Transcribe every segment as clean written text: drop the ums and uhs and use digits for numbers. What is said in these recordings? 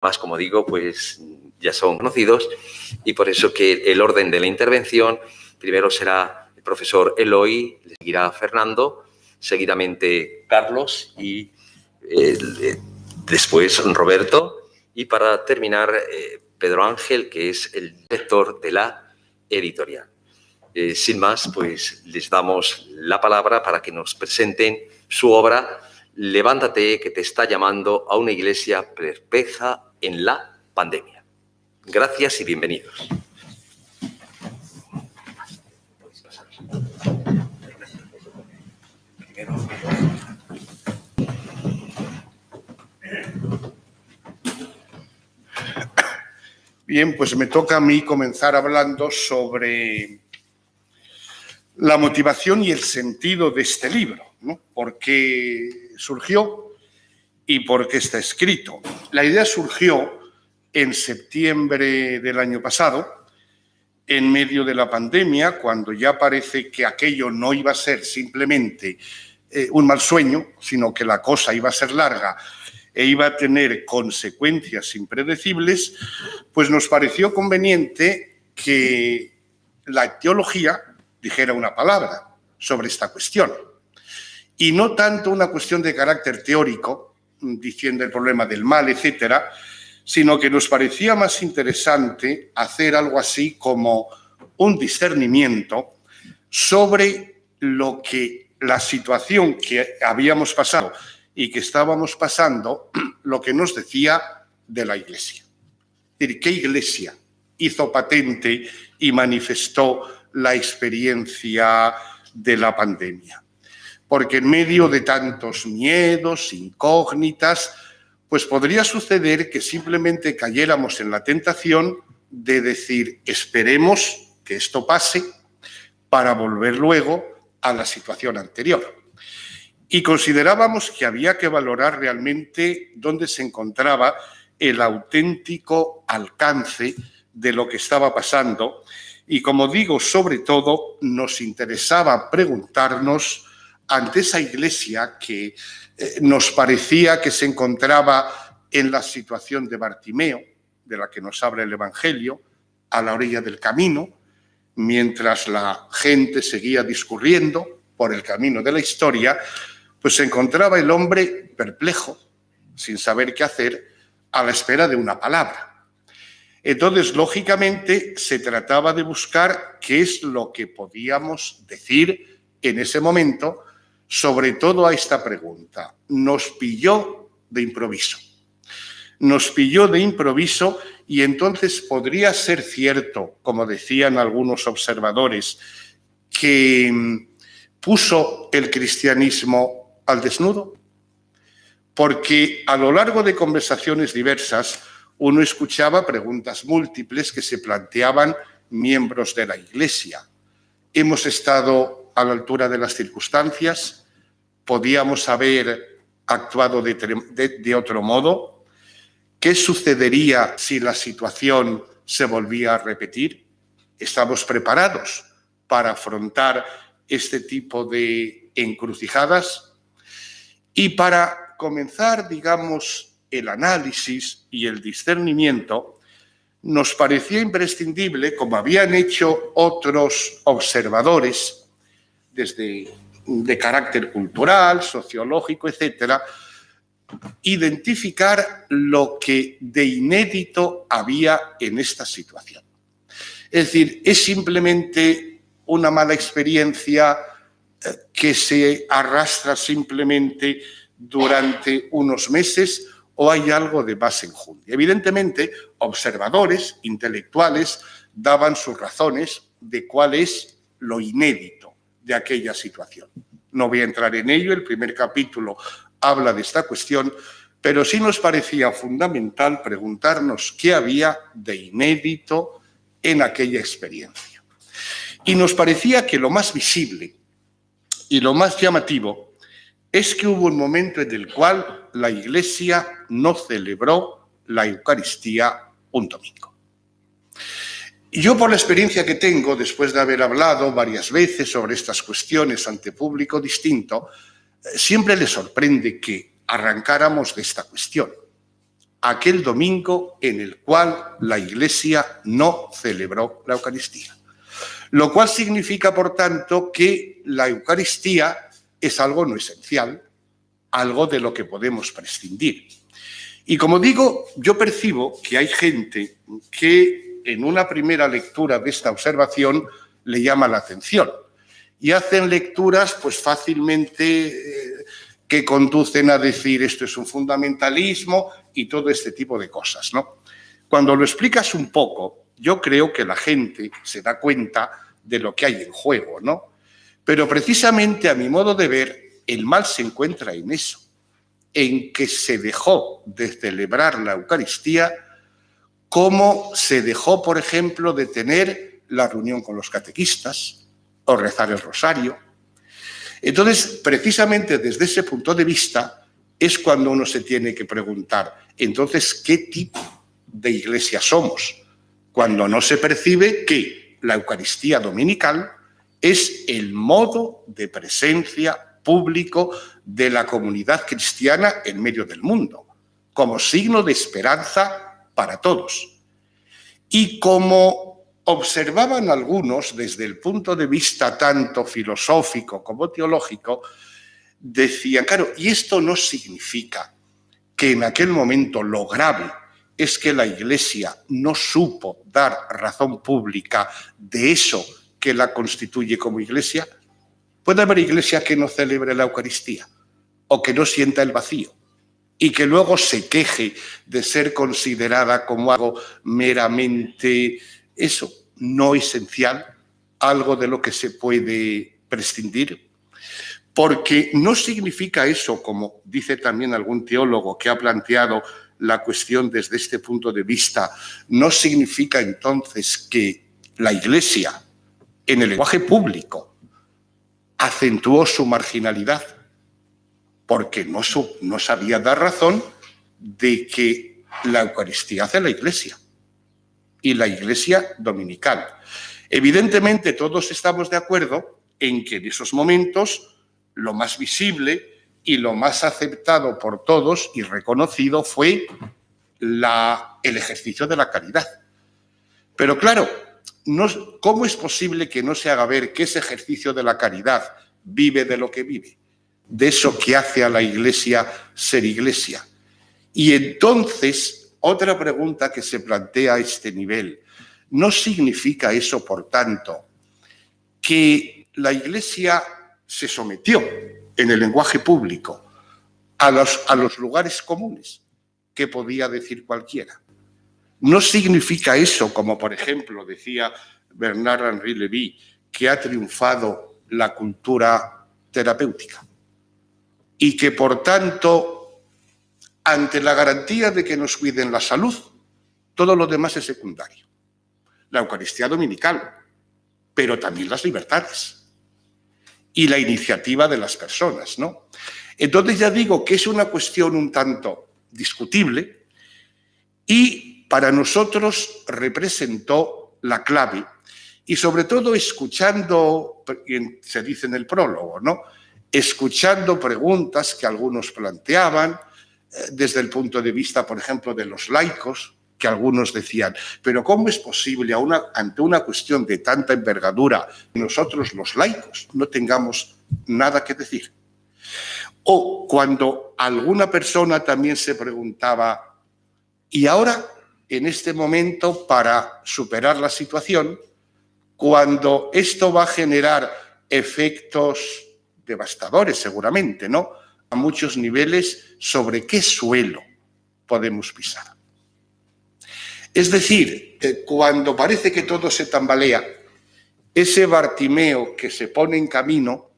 Más, como digo, pues ya son conocidos y por eso que el orden de la intervención primero será el profesor Eloy, le seguirá Fernando, seguidamente Carlos y después Roberto y para terminar Pedro Ángel, que es el director de la editorial. Sin más, pues les damos la palabra para que nos presenten su obra Levántate, que te está llamando a una iglesia perpleja en la pandemia. Gracias y bienvenidos. Bien, pues me toca a mí comenzar hablando sobre la motivación y el sentido de este libro, ¿no? ¿Por qué surgió y por qué está escrito? La idea surgió en septiembre del año pasado, en medio de la pandemia, cuando ya parece que aquello no iba a ser simplemente un mal sueño, sino que la cosa iba a ser larga e iba a tener consecuencias impredecibles, pues nos pareció conveniente que la teología dijera una palabra sobre esta cuestión. Y no tanto una cuestión de carácter teórico, diciendo el problema del mal, etcétera, sino que nos parecía más interesante hacer algo así como un discernimiento sobre lo que la situación que habíamos pasado y que estábamos pasando, lo que nos decía de la Iglesia. Es decir, ¿qué Iglesia hizo patente y manifestó la experiencia de la pandemia? Porque en medio de tantos miedos, incógnitas, pues podría suceder que simplemente cayéramos en la tentación de decir, esperemos que esto pase para volver luego a la situación anterior. Y considerábamos que había que valorar realmente dónde se encontraba el auténtico alcance de lo que estaba pasando. Y como digo, sobre todo, nos interesaba preguntarnos ante esa iglesia que nos parecía que se encontraba en la situación de Bartimeo, de la que nos habla el Evangelio, a la orilla del camino, mientras la gente seguía discurriendo por el camino de la historia, pues se encontraba el hombre perplejo, sin saber qué hacer, a la espera de una palabra. Entonces, lógicamente, se trataba de buscar qué es lo que podíamos decir en ese momento, sobre todo a esta pregunta. Nos pilló de improviso. Nos pilló de improviso y entonces podría ser cierto, como decían algunos observadores, que puso el cristianismo al desnudo, porque a lo largo de conversaciones diversas uno escuchaba preguntas múltiples que se planteaban miembros de la Iglesia. ¿Hemos estado a la altura de las circunstancias? ¿Podíamos haber actuado de otro modo? ¿Qué sucedería si la situación se volvía a repetir? ¿Estamos preparados para afrontar este tipo de encrucijadas? Y para comenzar, digamos, el análisis y el discernimiento, nos parecía imprescindible, como habían hecho otros observadores, de carácter cultural, sociológico, etcétera, identificar lo que de inédito había en esta situación. Es decir, ¿es simplemente una mala experiencia que se arrastra simplemente durante unos meses o hay algo de más enjundia? Evidentemente, observadores, intelectuales, daban sus razones de cuál es lo inédito de aquella situación. No voy a entrar en ello, el primer capítulo habla de esta cuestión, pero sí nos parecía fundamental preguntarnos qué había de inédito en aquella experiencia. Y nos parecía que lo más visible y lo más llamativo es que hubo un momento en el cual la Iglesia no celebró la Eucaristía un domingo. Y yo, por la experiencia que tengo, después de haber hablado varias veces sobre estas cuestiones ante público distinto, siempre les sorprende que arrancáramos de esta cuestión. aquel domingo en el cual la Iglesia no celebró la Eucaristía. Lo cual significa, por tanto, que la Eucaristía es algo no esencial, algo de lo que podemos prescindir. Y como digo, yo percibo que hay gente que en una primera lectura de esta observación le llama la atención y hacen lecturas pues fácilmente que conducen a decir esto es un fundamentalismo y todo este tipo de cosas, ¿no? Cuando lo explicas un poco, yo creo que la gente se da cuenta de lo que hay en juego, ¿no? Pero precisamente, a mi modo de ver, el mal se encuentra en eso, en que se dejó de celebrar la Eucaristía como se dejó, por ejemplo, de tener la reunión con los catequistas o rezar el rosario. Entonces, precisamente desde ese punto de vista es cuando uno se tiene que preguntar, entonces, ¿qué tipo de iglesia somos? Cuando no se percibe que la Eucaristía dominical es el modo de presencia público de la comunidad cristiana en medio del mundo, como signo de esperanza para todos. Y como observaban algunos desde el punto de vista tanto filosófico como teológico, decían, claro, y esto no significa que en aquel momento lo grave es que la Iglesia no supo dar razón pública de eso que la constituye como Iglesia. Puede haber Iglesia que no celebre la Eucaristía o que no sienta el vacío y que luego se queje de ser considerada como algo meramente eso, no esencial, algo de lo que se puede prescindir. Porque no significa eso, como dice también algún teólogo que ha planteado la cuestión desde este punto de vista, no significa entonces que la Iglesia, en el lenguaje público, acentuó su marginalidad, porque no sabía dar razón de que la Eucaristía hace la Iglesia, y la Iglesia dominical. Evidentemente, todos estamos de acuerdo en que en esos momentos lo más visible y lo más aceptado por todos y reconocido fue el ejercicio de la caridad. Pero claro, ¿cómo es posible que no se haga ver que ese ejercicio de la caridad vive de lo que vive? De eso que hace a la Iglesia ser Iglesia. Y entonces, otra pregunta que se plantea a este nivel, ¿no significa eso, por tanto, que la Iglesia se sometió en el lenguaje público a los lugares comunes que podía decir cualquiera? ¿No significa eso, como por ejemplo decía Bernard-Henri Lévy, que ha triunfado la cultura terapéutica y que por tanto, ante la garantía de que nos cuiden la salud, todo lo demás es secundario? La Eucaristía dominical, pero también las libertades y la iniciativa de las personas, ¿no? Entonces ya digo que es una cuestión un tanto discutible y para nosotros representó la clave y sobre todo escuchando, se dice en el prólogo, ¿no? Escuchando preguntas que algunos planteaban desde el punto de vista, por ejemplo, de los laicos, que algunos decían, pero ¿cómo es posible ante una cuestión de tanta envergadura que nosotros los laicos no tengamos nada que decir? O cuando alguna persona también se preguntaba, ¿y ahora, en este momento, para superar la situación, cuando esto va a generar efectos devastadores seguramente, ¿no?, a muchos niveles, ¿sobre qué suelo podemos pisar? Es decir, cuando parece que todo se tambalea, ese Bartimeo que se pone en camino,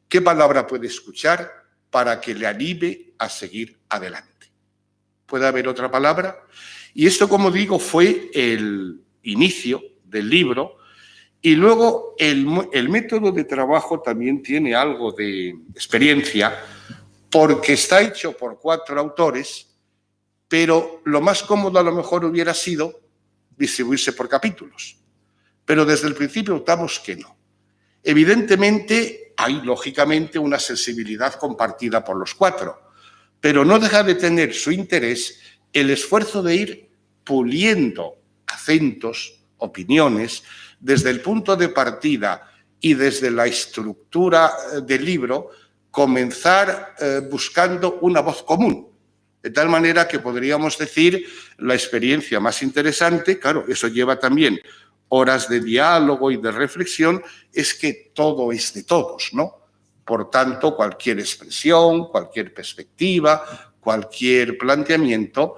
¿qué palabra puede escuchar para que le anime a seguir adelante? ¿Puede haber otra palabra? Y esto, como digo, fue el inicio del libro. Y luego el método de trabajo también tiene algo de experiencia, porque está hecho por 4 autores, pero lo más cómodo a lo mejor hubiera sido distribuirse por capítulos. Pero desde el principio optamos que no. Evidentemente hay, lógicamente, una sensibilidad compartida por los 4, pero no deja de tener su interés el esfuerzo de ir puliendo acentos, opiniones, desde el punto de partida y desde la estructura del libro, comenzar buscando una voz común. De tal manera que podríamos decir la experiencia más interesante, claro, eso lleva también horas de diálogo y de reflexión, es que todo es de todos, ¿no? Por tanto, cualquier expresión, cualquier perspectiva, cualquier planteamiento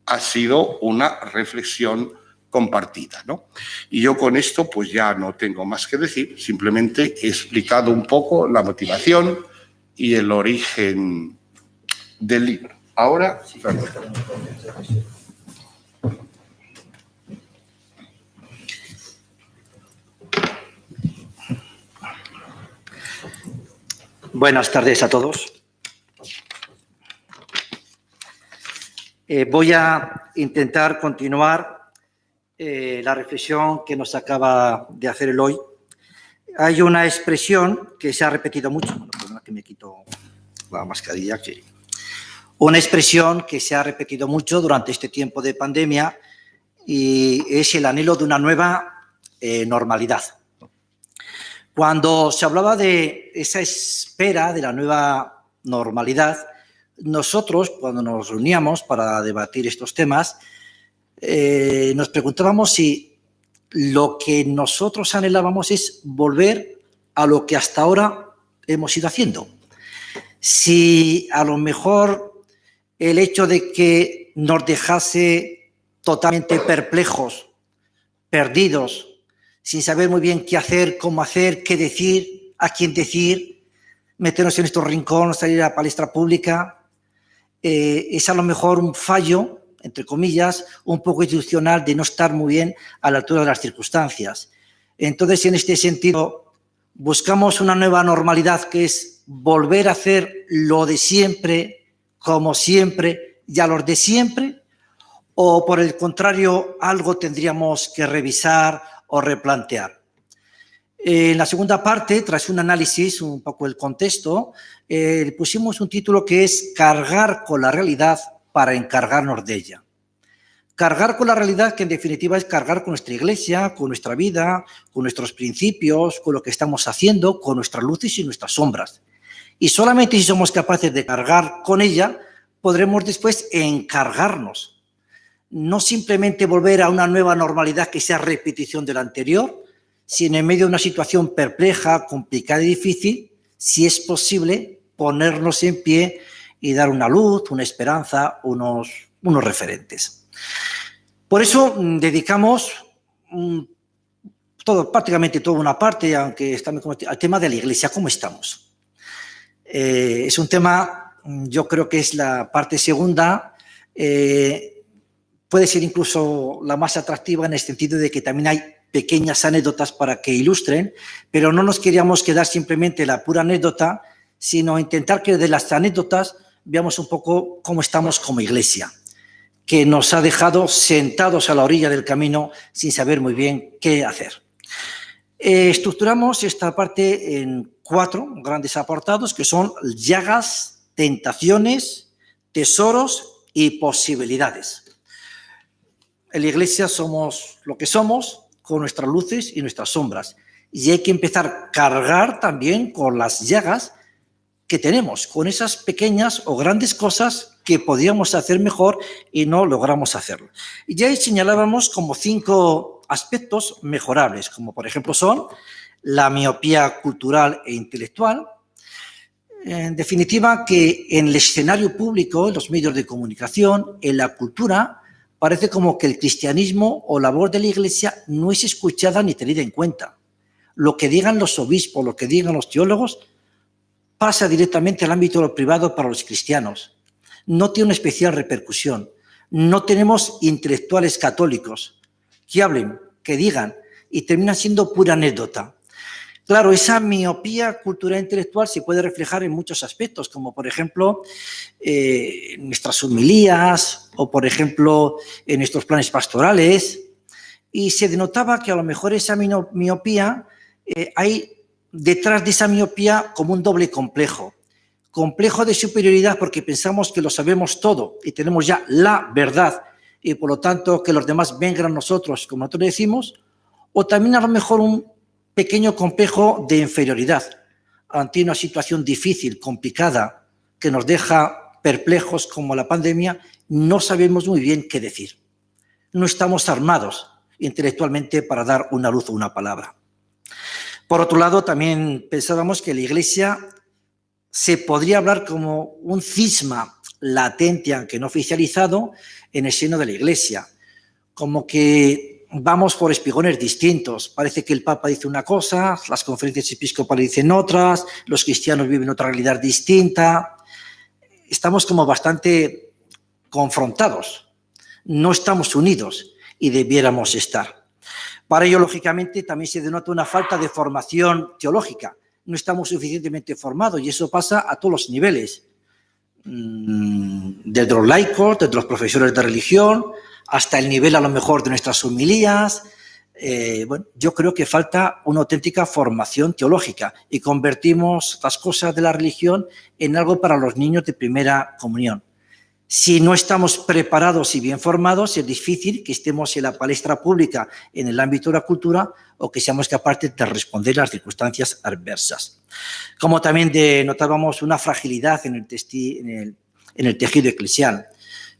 ha sido una reflexión compartida, ¿no? Y yo con esto pues ya no tengo más que decir, simplemente he explicado un poco la motivación y el origen del libro. Ahora, buenas tardes a todos. Voy a intentar continuar la reflexión que nos acaba de hacer Eloy. Hay una expresión que se ha repetido mucho, bueno, perdona que me quito la mascarilla, una expresión que se ha repetido mucho durante este tiempo de pandemia y es el anhelo de una nueva normalidad. Cuando se hablaba de esa espera de la nueva normalidad, nosotros, cuando nos reuníamos para debatir estos temas, nos preguntábamos si lo que nosotros anhelábamos es volver a lo que hasta ahora hemos ido haciendo. Si a lo mejor el hecho de que nos dejase totalmente perplejos, perdidos, sin saber muy bien qué hacer, cómo hacer, qué decir, a quién decir, meternos en estos rincones, salir a la palestra pública, es a lo mejor un fallo, entre comillas, un poco institucional de no estar muy bien a la altura de las circunstancias. Entonces, en este sentido, buscamos una nueva normalidad que es volver a hacer lo de siempre, como siempre, y a los de siempre, o por el contrario, algo tendríamos que revisar o replantear. En la segunda parte, tras un análisis, un poco el contexto, pusimos un título que es Cargar con la realidad para encargarnos de ella. Cargar con la realidad, que en definitiva es cargar con nuestra iglesia, con nuestra vida, con nuestros principios, con lo que estamos haciendo, con nuestras luces y nuestras sombras. Y solamente si somos capaces de cargar con ella, podremos después encargarnos. No simplemente volver a una nueva normalidad que sea repetición de la anterior, sino en medio de una situación perpleja, complicada y difícil, si es posible, ponernos en pie y dar una luz, una esperanza, unos referentes. Por eso dedicamos prácticamente toda una parte, aunque estamos al tema de la iglesia, ¿cómo estamos? Es un tema, yo creo que es la parte segunda, puede ser incluso la más atractiva en el sentido de que también hay pequeñas anécdotas para que ilustren, pero no nos queríamos quedar simplemente en la pura anécdota, sino intentar que de las anécdotas veamos un poco cómo estamos como iglesia, que nos ha dejado sentados a la orilla del camino sin saber muy bien qué hacer. Estructuramos esta parte en 4 grandes apartados que son llagas, tentaciones, tesoros y posibilidades. En la iglesia somos lo que somos, con nuestras luces y nuestras sombras. Y hay que empezar a cargar también con las llagas que tenemos, con esas pequeñas o grandes cosas que podíamos hacer mejor y no logramos hacerlo. Y ya señalábamos como 5 aspectos mejorables, como por ejemplo son la miopía cultural e intelectual. En definitiva, que en el escenario público, en los medios de comunicación, en la cultura, parece como que el cristianismo o la voz de la iglesia no es escuchada ni tenida en cuenta. Lo que digan los obispos, lo que digan los teólogos, pasa directamente al ámbito privado para los cristianos. No tiene una especial repercusión. No tenemos intelectuales católicos que hablen, que digan, y termina siendo pura anécdota. Claro, esa miopía cultural e intelectual se puede reflejar en muchos aspectos, como por ejemplo en nuestras homilías o por ejemplo en nuestros planes pastorales, y se denotaba que a lo mejor esa miopía hay detrás de esa miopía como un doble complejo, complejo de superioridad porque pensamos que lo sabemos todo y tenemos ya la verdad y por lo tanto que los demás vengan a nosotros, como nosotros decimos, o también a lo mejor un pequeño complejo de inferioridad ante una situación difícil, complicada, que nos deja perplejos como la pandemia, no sabemos muy bien qué decir. No estamos armados intelectualmente para dar una luz o una palabra. Por otro lado, también pensábamos que la Iglesia se podría hablar como un cisma latente, aunque no oficializado, en el seno de la Iglesia, como que vamos por espigones distintos. Parece que el Papa dice una cosa, las conferencias episcopales dicen otras, los cristianos viven otra realidad distinta. Estamos como bastante confrontados, no estamos unidos y debiéramos estar. Para ello, lógicamente, también se denota una falta de formación teológica. No estamos suficientemente formados y eso pasa a todos los niveles, desde los laicos, desde los profesores de religión, hasta el nivel a lo mejor de nuestras homilías. Bueno, yo creo que falta una auténtica formación teológica y convertimos las cosas de la religión en algo para los niños de primera comunión. Si no estamos preparados y bien formados, es difícil que estemos en la palestra pública en el ámbito de la cultura o que seamos capaces de responder a las circunstancias adversas. Como también notábamos una fragilidad en el tejido eclesial.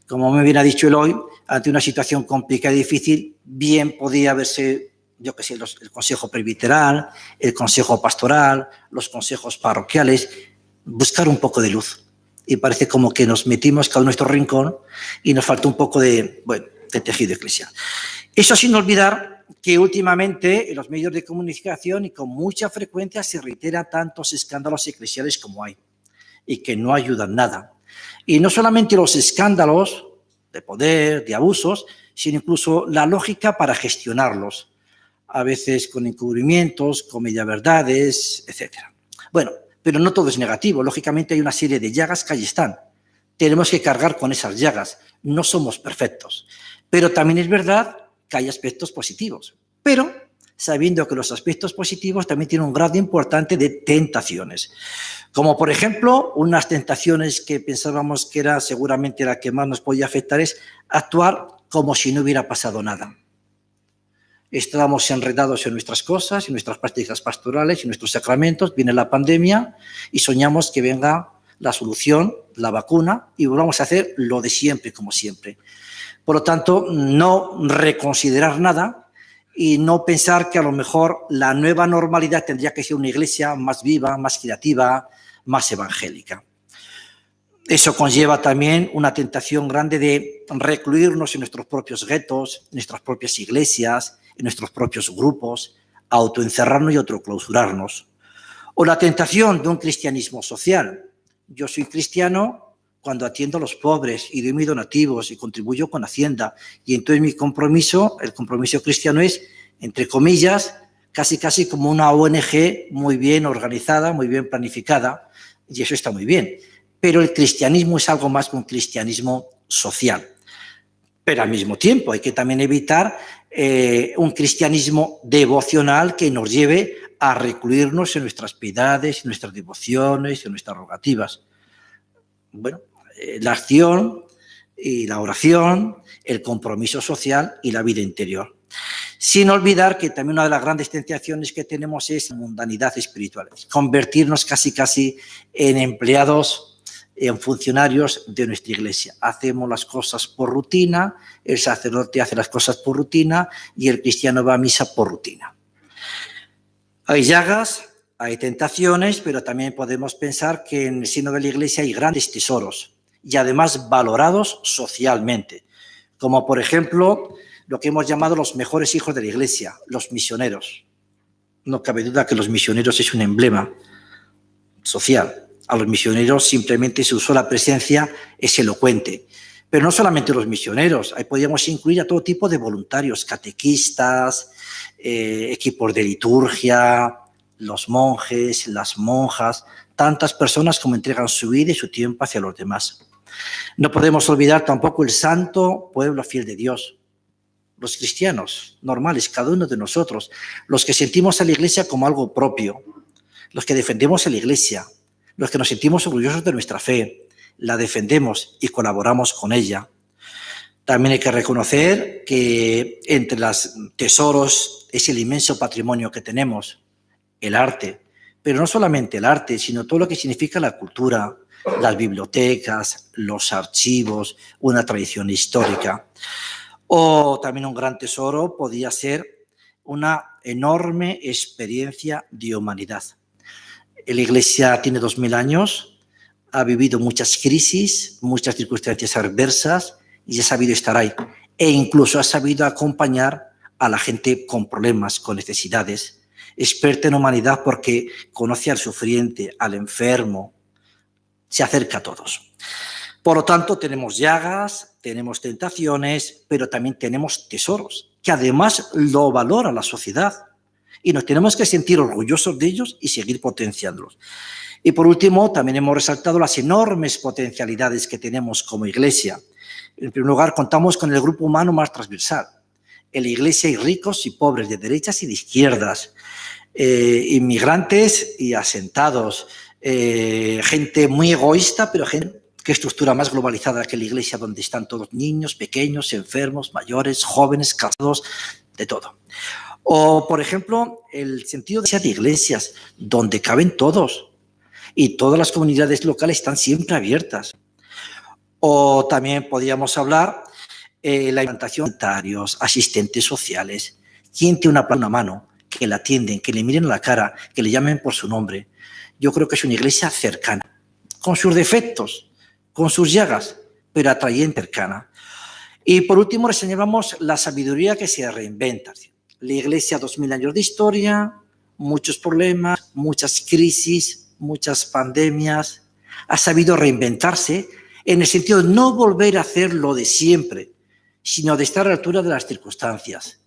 Como me hubiera dicho Eloy, ante una situación complicada y difícil, bien podía verse, yo qué sé, el consejo presbiteral, el consejo pastoral, los consejos parroquiales, buscar un poco de luz. Y parece como que nos metimos cada uno en nuestro rincón y nos falta un poco de tejido eclesial. Eso sin olvidar que últimamente en los medios de comunicación y con mucha frecuencia se reiteran tantos escándalos eclesiales como hay y que no ayudan nada. Y no solamente los escándalos de poder, de abusos, sino incluso la lógica para gestionarlos, a veces con encubrimientos, con mediaverdades, etc. Bueno, pero no todo es negativo. Lógicamente hay una serie de llagas que ahí están. Tenemos que cargar con esas llagas. No somos perfectos. Pero también es verdad que hay aspectos positivos. Pero sabiendo que los aspectos positivos también tienen un grado importante de tentaciones. Como por ejemplo, unas tentaciones que pensábamos que era seguramente la que más nos podía afectar es actuar como si no hubiera pasado nada. Estábamos enredados en nuestras cosas, en nuestras prácticas pastorales, en nuestros sacramentos, viene la pandemia y soñamos que venga la solución, la vacuna, y volvamos a hacer lo de siempre, como siempre. Por lo tanto, no reconsiderar nada y no pensar que a lo mejor la nueva normalidad tendría que ser una iglesia más viva, más creativa, más evangélica. Eso conlleva también una tentación grande de recluirnos en nuestros propios guetos, en nuestras propias iglesias, en nuestros propios grupos, autoencerrarnos y autoclausurarnos. O la tentación de un cristianismo social. Yo soy cristiano cuando atiendo a los pobres y doy mis donativos y contribuyo con Hacienda. Y entonces mi compromiso, el compromiso cristiano es, entre comillas, casi como una ONG muy bien organizada, muy bien planificada. Y eso está muy bien. Pero el cristianismo es algo más que un cristianismo social. Pero al mismo tiempo hay que también evitar un cristianismo devocional que nos lleve a recluirnos en nuestras piedades, en nuestras devociones, en nuestras rogativas. Bueno, la acción y la oración, el compromiso social y la vida interior. Sin olvidar que también una de las grandes tentaciones que tenemos es la mundanidad espiritual, convertirnos casi en empleados, en funcionarios de nuestra iglesia. Hacemos las cosas por rutina, el sacerdote hace las cosas por rutina y el cristiano va a misa por rutina. Hay llagas, hay tentaciones, pero también podemos pensar que en el seno de la iglesia hay grandes tesoros y además valorados socialmente, como por ejemplo lo que hemos llamado los mejores hijos de la iglesia, los misioneros. No cabe duda que los misioneros es un emblema social. A los misioneros simplemente su sola presencia es elocuente. Pero no solamente los misioneros, ahí podríamos incluir a todo tipo de voluntarios, catequistas, equipos de liturgia, los monjes, las monjas, tantas personas como entregan su vida y su tiempo hacia los demás. No podemos olvidar tampoco el santo pueblo fiel de Dios, los cristianos normales, cada uno de nosotros, los que sentimos a la iglesia como algo propio, los que defendemos a la iglesia, los que nos sentimos orgullosos de nuestra fe, la defendemos y colaboramos con ella. También hay que reconocer que entre los tesoros es el inmenso patrimonio que tenemos, el arte, pero no solamente el arte, sino todo lo que significa la cultura, las bibliotecas, los archivos, una tradición histórica. O también un gran tesoro podría ser una enorme experiencia de humanidad. La Iglesia tiene 2000 años, ha vivido muchas crisis, muchas circunstancias adversas y ha sabido estar ahí. E incluso ha sabido acompañar a la gente con problemas, con necesidades. Experta en humanidad porque conoce al sufriente, al enfermo, se acerca a todos. Por lo tanto, tenemos llagas, tenemos tentaciones, pero también tenemos tesoros, que además lo valora la sociedad. Y nos tenemos que sentir orgullosos de ellos y seguir potenciándolos. Y por último, también hemos resaltado las enormes potencialidades que tenemos como Iglesia. En primer lugar, contamos con el grupo humano más transversal. En la Iglesia hay ricos y pobres, de derechas y de izquierdas, inmigrantes y asentados, gente muy egoísta, pero gente que estructura más globalizada que la Iglesia, donde están todos niños, pequeños, enfermos, mayores, jóvenes, casados, de todo. O, por ejemplo, el sentido de iglesias, donde caben todos y todas las comunidades locales están siempre abiertas. O también podríamos hablar la implantación de voluntarios, asistentes sociales, quien tiene una mano, que la atienden, que le miren a la cara, que le llamen por su nombre. Yo creo que es una iglesia cercana, con sus defectos, con sus llagas, pero atrayente, cercana. Y por último, reseñamos la sabiduría que se reinventa. La Iglesia, 2000 años de historia, muchos problemas, muchas crisis, muchas pandemias. Ha sabido reinventarse en el sentido de no volver a hacer lo de siempre, sino de estar a la altura de las circunstancias.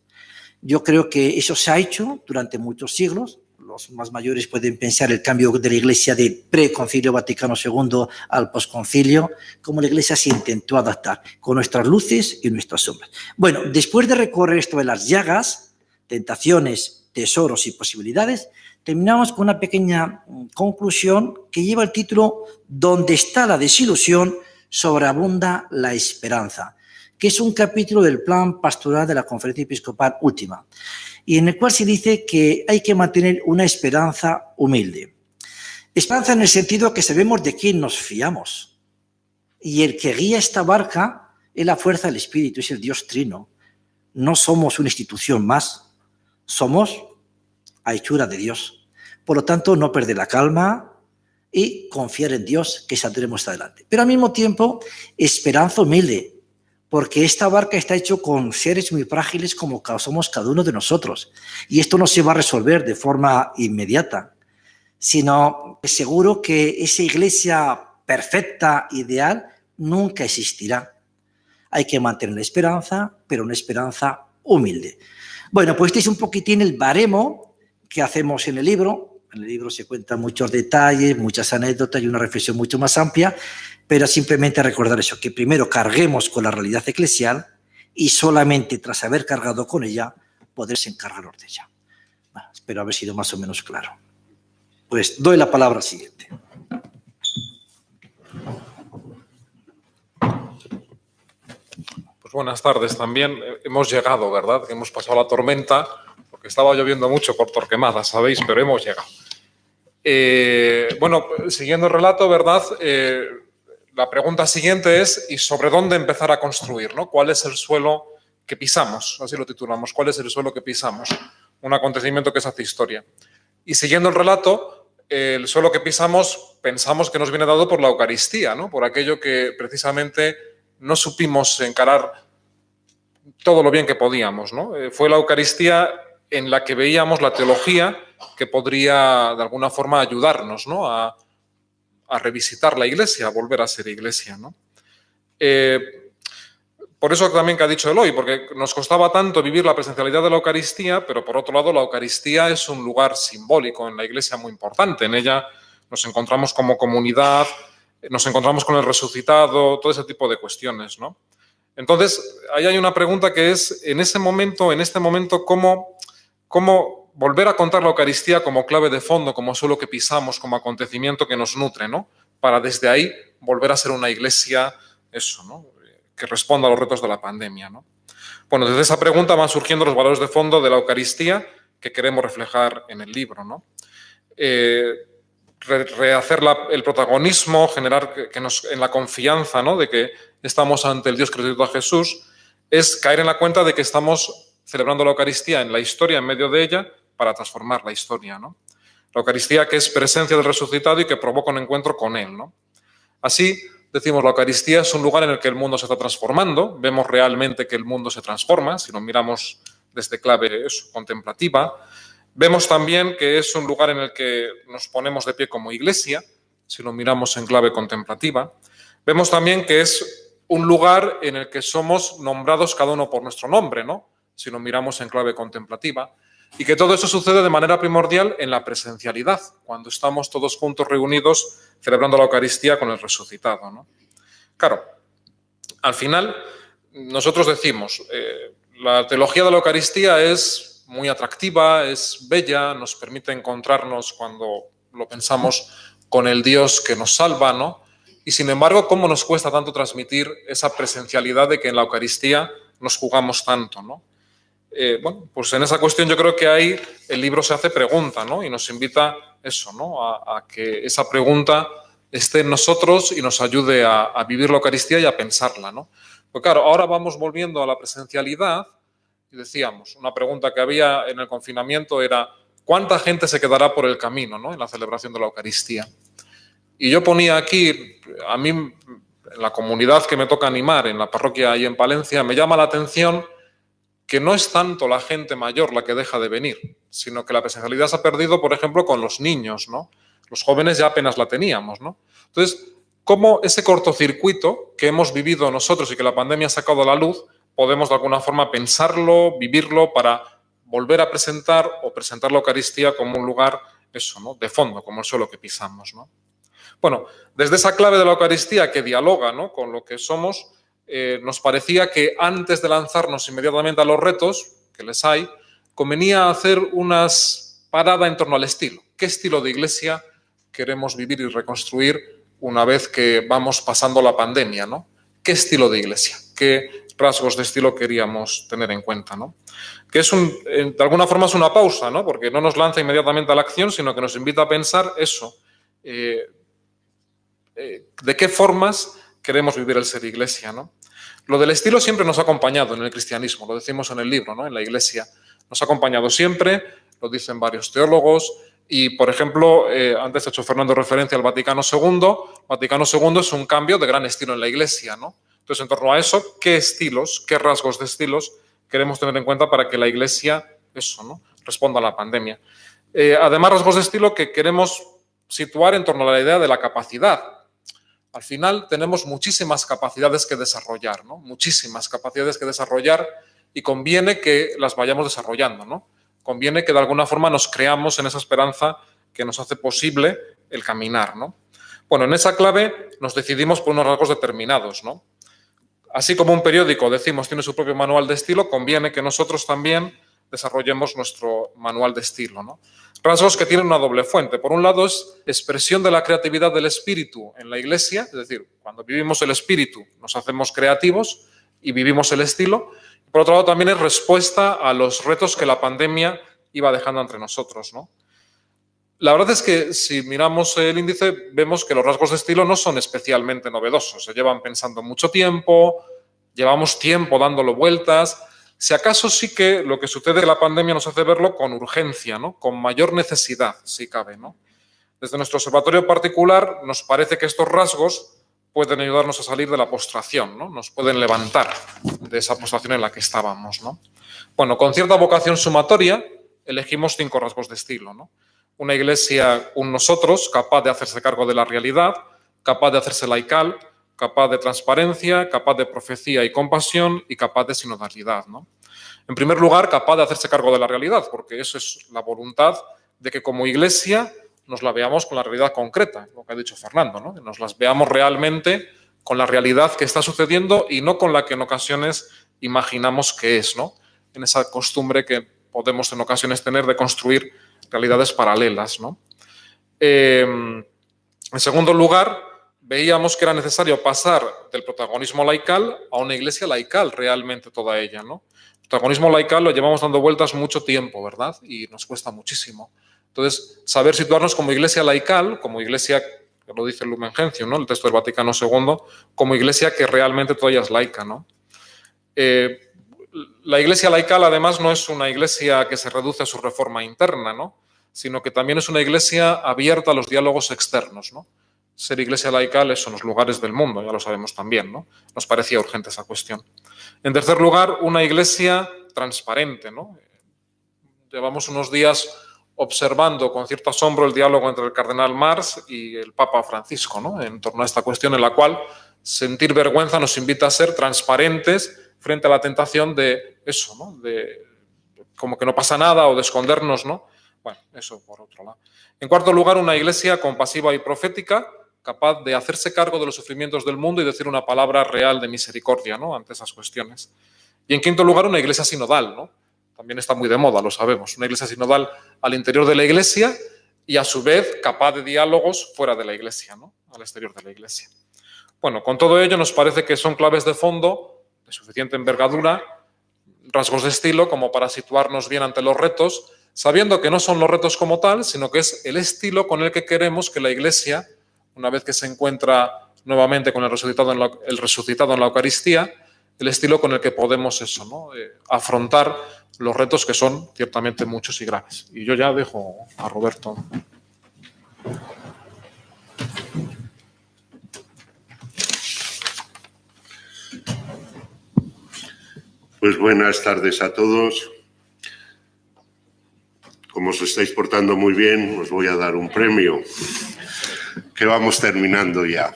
Yo creo que eso se ha hecho durante muchos siglos. Los más mayores pueden pensar el cambio de la Iglesia de pre-Concilio Vaticano II al posconcilio, como la Iglesia se intentó adaptar con nuestras luces y nuestras sombras. Bueno, después de recorrer esto de las llagas, tentaciones, tesoros y posibilidades, terminamos con una pequeña conclusión que lleva el título «Donde está la desilusión, sobreabunda la esperanza», que es un capítulo del plan pastoral de la Conferencia Episcopal Última, y en el cual se dice que hay que mantener una esperanza humilde. Esperanza en el sentido que sabemos de quién nos fiamos. Y el que guía esta barca es la fuerza del Espíritu, es el Dios Trino. No somos una institución más, somos a hechura de Dios. Por lo tanto, no perder la calma y confiar en Dios, que saldremos adelante. Pero al mismo tiempo, esperanza humilde, porque esta barca está hecha con seres muy frágiles como somos cada uno de nosotros. Y esto no se va a resolver de forma inmediata, sino que seguro que esa iglesia perfecta, ideal, nunca existirá. Hay que mantener la esperanza, pero una esperanza humilde. Bueno, pues este es un poquitín el baremo que hacemos en el libro. En el libro se cuentan muchos detalles, muchas anécdotas y una reflexión mucho más amplia, pero simplemente recordar eso, que primero carguemos con la realidad eclesial y solamente tras haber cargado con ella, poderse encargarnos de ella. Bueno, espero haber sido más o menos claro. Pues doy la palabra al siguiente. Pues buenas tardes también. Hemos llegado, ¿verdad? Hemos pasado la tormenta, porque estaba lloviendo mucho por Torquemada, ¿sabéis? Pero hemos llegado. Bueno, siguiendo el relato, ¿verdad? La pregunta siguiente es, ¿y sobre dónde empezar a construir, ¿no? ¿Cuál es el suelo que pisamos? Así lo titulamos, ¿cuál es el suelo que pisamos? Un acontecimiento que se hace historia. Y siguiendo el relato, el suelo que pisamos pensamos que nos viene dado por la Eucaristía, ¿no? Por aquello que precisamente no supimos encarar todo lo bien que podíamos, ¿no? Fue la Eucaristía en la que veíamos la teología que podría de alguna forma ayudarnos, ¿no? a revisitar la Iglesia, a volver a ser Iglesia, ¿no? Por eso también que ha dicho Eloy, porque nos costaba tanto vivir la presencialidad de la Eucaristía, pero por otro lado la Eucaristía es un lugar simbólico en la Iglesia muy importante. En ella nos encontramos como comunidad, nos encontramos con el resucitado, todo ese tipo de cuestiones, ¿no? Entonces, ahí hay una pregunta que es, en este momento, ¿cómo volver a contar la Eucaristía como clave de fondo, como suelo que pisamos, como acontecimiento que nos nutre, ¿no? Para desde ahí volver a ser una iglesia, eso, ¿no? Que responda a los retos de la pandemia, ¿no? Bueno, desde esa pregunta van surgiendo los valores de fondo de la Eucaristía que queremos reflejar en el libro, ¿no? Rehacer el protagonismo, generar en la confianza, ¿no? De que estamos ante el Dios que resucitó a Jesús, es caer en la cuenta de que estamos celebrando la Eucaristía en la historia, en medio de ella, para transformar la historia, ¿no? La Eucaristía que es presencia del resucitado y que provoca un encuentro con Él, ¿no? Así, decimos, la Eucaristía es un lugar en el que el mundo se está transformando, vemos realmente que el mundo se transforma, si lo miramos desde clave contemplativa. Vemos también que es un lugar en el que nos ponemos de pie como iglesia, si lo miramos en clave contemplativa. Vemos también que es un lugar en el que somos nombrados cada uno por nuestro nombre, ¿no? Si lo miramos en clave contemplativa. Y que todo eso sucede de manera primordial en la presencialidad, cuando estamos todos juntos reunidos celebrando la Eucaristía con el resucitado, ¿no? Claro, al final nosotros decimos, la teología de la Eucaristía es muy atractiva, es bella, nos permite encontrarnos cuando lo pensamos con el Dios que nos salva, ¿no? Y sin embargo, ¿cómo nos cuesta tanto transmitir esa presencialidad de que en la Eucaristía nos jugamos tanto, ¿no? Bueno, pues en esa cuestión yo creo que ahí el libro se hace pregunta, ¿no? Y nos invita eso, ¿no? A que esa pregunta esté en nosotros y nos ayude a vivir la Eucaristía y a pensarla, ¿no? Pues claro, ahora vamos volviendo a la presencialidad y decíamos, una pregunta que había en el confinamiento era ¿cuánta gente se quedará por el camino, ¿no? En la celebración de la Eucaristía? Y yo ponía aquí, a mí, en la comunidad que me toca animar, en la parroquia y en Palencia, me llama la atención que no es tanto la gente mayor la que deja de venir, sino que la presencialidad se ha perdido, por ejemplo, con los niños, ¿no? Los jóvenes ya apenas la teníamos, ¿no? Entonces, ¿cómo ese cortocircuito que hemos vivido nosotros y que la pandemia ha sacado a la luz, podemos de alguna forma pensarlo, vivirlo para volver a presentar o presentar la Eucaristía como un lugar, eso, ¿no? De fondo, como el suelo que pisamos, ¿no? Bueno, desde esa clave de la Eucaristía que dialoga, ¿no? Con lo que somos, nos parecía que antes de lanzarnos inmediatamente a los retos, que les hay, convenía hacer unas paradas en torno al estilo. ¿Qué estilo de iglesia queremos vivir y reconstruir una vez que vamos pasando la pandemia, ¿no? ¿Qué estilo de iglesia? ¿Qué rasgos de estilo queríamos tener en cuenta, ¿no? Que es de alguna forma es una pausa, ¿no? Porque no nos lanza inmediatamente a la acción, sino que nos invita a pensar eso. ¿De qué formas queremos vivir el ser iglesia, ¿no? Lo del estilo siempre nos ha acompañado en el cristianismo, lo decimos en el libro, ¿no? En la iglesia. Nos ha acompañado siempre, lo dicen varios teólogos, y, por ejemplo, antes ha hecho Fernando referencia al Vaticano II. Vaticano II es un cambio de gran estilo en la iglesia, ¿no? Entonces, en torno a eso, ¿qué estilos, qué rasgos de estilos queremos tener en cuenta para que la iglesia, eso, ¿no? Responda a la pandemia? Además, rasgos de estilo que queremos situar en torno a la idea de la capacidad. Al final tenemos muchísimas capacidades que desarrollar, ¿no? Muchísimas capacidades que desarrollar y conviene que las vayamos desarrollando, ¿no? Conviene que de alguna forma nos creamos en esa esperanza que nos hace posible el caminar, ¿no? Bueno, en esa clave nos decidimos por unos rasgos determinados, ¿no? Así como un periódico, decimos, tiene su propio manual de estilo, conviene que nosotros también desarrollemos nuestro manual de estilo, ¿no? Rasgos que tienen una doble fuente. Por un lado es expresión de la creatividad del espíritu en la iglesia, es decir, cuando vivimos el espíritu nos hacemos creativos y vivimos el estilo. Por otro lado también es respuesta a los retos que la pandemia iba dejando entre nosotros, ¿no? La verdad es que si miramos el índice vemos que los rasgos de estilo no son especialmente novedosos, se llevan pensando mucho tiempo, llevamos tiempo dándolo vueltas. Si acaso sí que lo que sucede en la pandemia nos hace verlo con urgencia, ¿no? Con mayor necesidad, si cabe, ¿no? Desde nuestro observatorio particular nos parece que estos rasgos pueden ayudarnos a salir de la postración, ¿no? Nos pueden levantar de esa postración en la que estábamos, ¿no? Bueno, con cierta vocación sumatoria elegimos 5 rasgos de estilo, ¿no? Una iglesia, un nosotros, capaz de hacerse cargo de la realidad, capaz de hacerse laical, capaz de transparencia, capaz de profecía y compasión y capaz de sinodalidad, ¿no? En primer lugar, capaz de hacerse cargo de la realidad, porque eso es la voluntad de que como iglesia nos la veamos con la realidad concreta, lo que ha dicho Fernando, ¿no? Que nos las veamos realmente con la realidad que está sucediendo y no con la que en ocasiones imaginamos que es, ¿no? En esa costumbre que podemos en ocasiones tener de construir realidades paralelas, ¿no? En segundo lugar, veíamos que era necesario pasar del protagonismo laical a una iglesia laical realmente toda ella, ¿no? El protagonismo laical lo llevamos dando vueltas mucho tiempo, ¿verdad? Y nos cuesta muchísimo. Entonces, saber situarnos como iglesia laical, como iglesia, que lo dice el Lumen Gentium, ¿no? El texto del Vaticano II, como iglesia que realmente todavía es laica, ¿no? La iglesia laical, además, no es una iglesia que se reduce a su reforma interna, ¿no? Sino que también es una iglesia abierta a los diálogos externos, ¿no? Ser iglesia laical son los lugares del mundo, ya lo sabemos también, ¿no? Nos parecía urgente esa cuestión. En tercer lugar, una iglesia transparente, ¿no? Llevamos unos días observando con cierto asombro el diálogo entre el cardenal Marx y el Papa Francisco, ¿no? En torno a esta cuestión en la cual sentir vergüenza nos invita a ser transparentes frente a la tentación de eso, ¿no? De como que no pasa nada o de escondernos, ¿no? Bueno, eso por otro lado. En cuarto lugar, una iglesia compasiva y profética, capaz de hacerse cargo de los sufrimientos del mundo y decir una palabra real de misericordia, ¿no? Ante esas cuestiones. Y en quinto lugar, una iglesia sinodal, ¿no? También está muy de moda, lo sabemos. Una iglesia sinodal al interior de la iglesia y a su vez capaz de diálogos fuera de la iglesia, ¿no? Al exterior de la iglesia. Bueno, con todo ello nos parece que son claves de fondo de suficiente envergadura, rasgos de estilo como para situarnos bien ante los retos, sabiendo que no son los retos como tal, sino que es el estilo con el que queremos que la iglesia, una vez que se encuentra nuevamente con el resucitado en la Eucaristía, el estilo con el que podemos eso, ¿no? Afrontar los retos que son ciertamente muchos y graves. Y yo ya dejo a Roberto. Pues buenas tardes a todos. Como os estáis portando muy bien, os voy a dar un premio, que vamos terminando ya.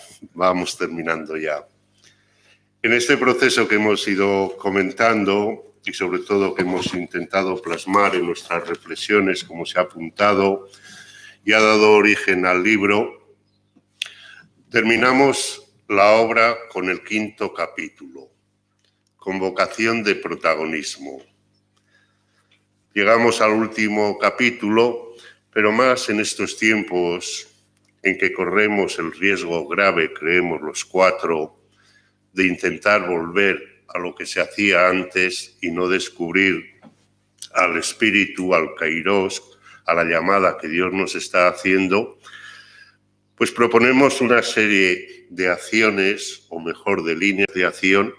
En este proceso que hemos ido comentando y sobre todo que hemos intentado plasmar en nuestras reflexiones, como se ha apuntado y ha dado origen al libro, terminamos la obra con el 5º capítulo, con vocación de protagonismo. Llegamos al último capítulo, pero más en estos tiempos en que corremos el riesgo grave, creemos los 4, de intentar volver a lo que se hacía antes y no descubrir al espíritu, al kairos, a la llamada que Dios nos está haciendo, pues proponemos una serie de acciones, o mejor, de líneas de acción,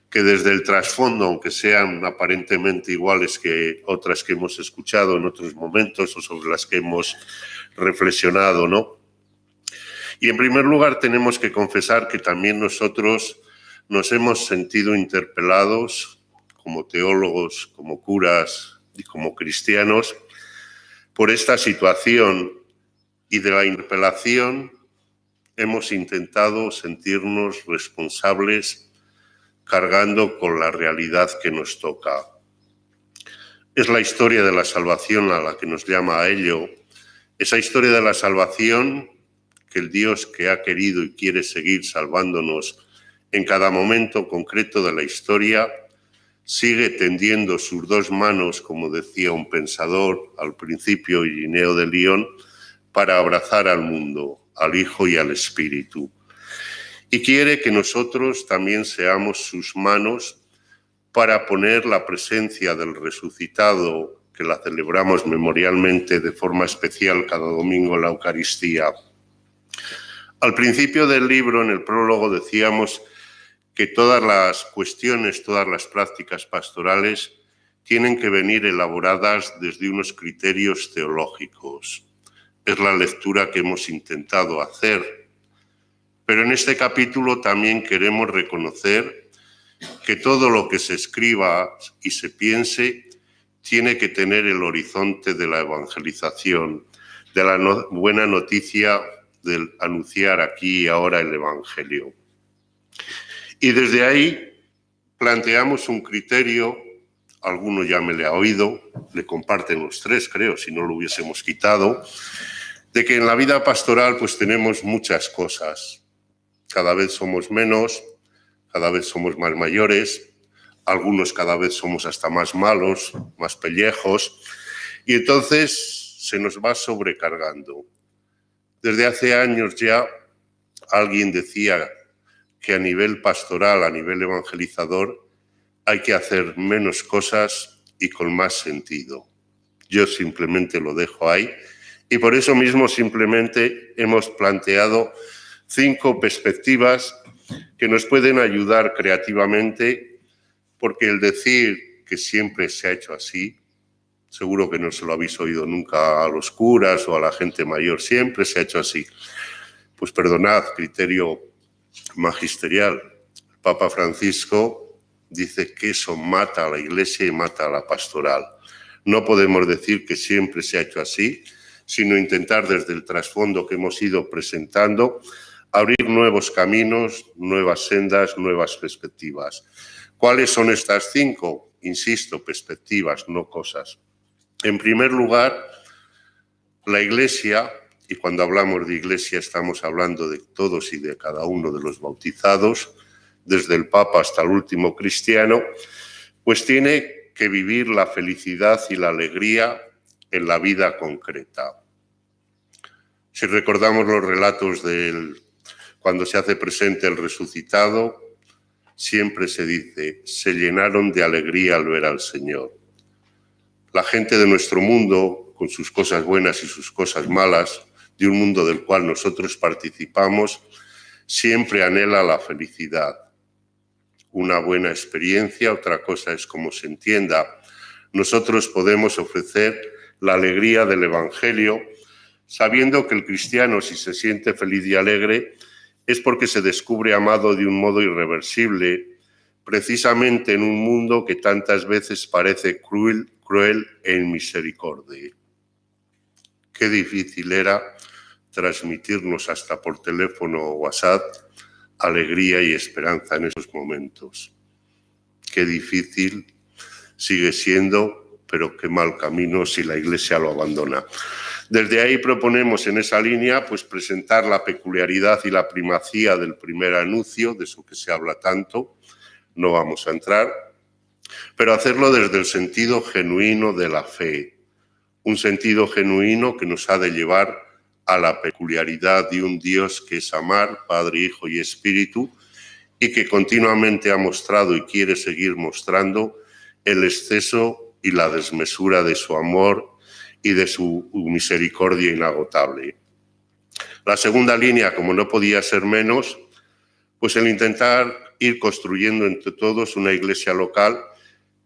que desde el trasfondo, aunque sean aparentemente iguales que otras que hemos escuchado en otros momentos o sobre las que hemos reflexionado, ¿no? Y en primer lugar tenemos que confesar que también nosotros nos hemos sentido interpelados como teólogos, como curas y como cristianos por esta situación, y de la interpelación hemos intentado sentirnos responsables cargando con la realidad que nos toca. Es la historia de la salvación a la que nos llama a ello, esa historia de la salvación que el Dios que ha querido y quiere seguir salvándonos en cada momento concreto de la historia sigue tendiendo sus 2 manos, como decía un pensador al principio, Irineo de Lyon, para abrazar al mundo, al Hijo y al Espíritu. Y quiere que nosotros también seamos sus manos para poner la presencia del resucitado, que la celebramos memorialmente de forma especial cada domingo en la Eucaristía. Al principio del libro, en el prólogo, decíamos que todas las cuestiones, todas las prácticas pastorales tienen que venir elaboradas desde unos criterios teológicos. Es la lectura que hemos intentado hacer. Pero en este capítulo también queremos reconocer que todo lo que se escriba y se piense tiene que tener el horizonte de la evangelización, de la buena noticia del anunciar aquí y ahora el Evangelio. Y desde ahí planteamos un criterio, alguno ya me le ha oído, le comparten los 3, creo, si no lo hubiésemos quitado, de que en la vida pastoral pues tenemos muchas cosas. Cada vez somos menos, cada vez somos más mayores, algunos cada vez somos hasta más malos, más pellejos, y entonces se nos va sobrecargando. Desde hace años ya alguien decía que a nivel pastoral, a nivel evangelizador, hay que hacer menos cosas y con más sentido. Yo simplemente lo dejo ahí y por eso mismo simplemente hemos planteado 5 perspectivas que nos pueden ayudar creativamente, porque el decir que siempre se ha hecho así, seguro que no se lo habéis oído nunca a los curas o a la gente mayor, siempre se ha hecho así. Pues perdonad, criterio magisterial. El Papa Francisco dice que eso mata a la Iglesia y mata a la pastoral. No podemos decir que siempre se ha hecho así, sino intentar desde el trasfondo que hemos ido presentando, abrir nuevos caminos, nuevas sendas, nuevas perspectivas. ¿Cuáles son estas 5? Insisto, perspectivas, no cosas. En primer lugar, la Iglesia, y cuando hablamos de Iglesia estamos hablando de todos y de cada uno de los bautizados, desde el Papa hasta el último cristiano, pues tiene que vivir la felicidad y la alegría en la vida concreta. Si recordamos los relatos cuando se hace presente el resucitado, siempre se dice, se llenaron de alegría al ver al Señor. La gente de nuestro mundo, con sus cosas buenas y sus cosas malas, de un mundo del cual nosotros participamos, siempre anhela la felicidad. Una buena experiencia, otra cosa es cómo se entienda. Nosotros podemos ofrecer la alegría del Evangelio, sabiendo que el cristiano, si se siente feliz y alegre, es porque se descubre amado de un modo irreversible, precisamente en un mundo que tantas veces parece cruel e inmisericordia. Qué difícil era transmitirnos hasta por teléfono o WhatsApp alegría y esperanza en esos momentos. Qué difícil sigue siendo, pero qué mal camino si la Iglesia lo abandona. Desde ahí proponemos en esa línea pues presentar la peculiaridad y la primacía del primer anuncio, de eso que se habla tanto, no vamos a entrar, pero hacerlo desde el sentido genuino de la fe, un sentido genuino que nos ha de llevar a la peculiaridad de un Dios que es amar, Padre, Hijo y Espíritu, y que continuamente ha mostrado y quiere seguir mostrando el exceso y la desmesura de su amor y de su misericordia inagotable. La segunda línea, como no podía ser menos, pues el intentar ir construyendo entre todos una iglesia local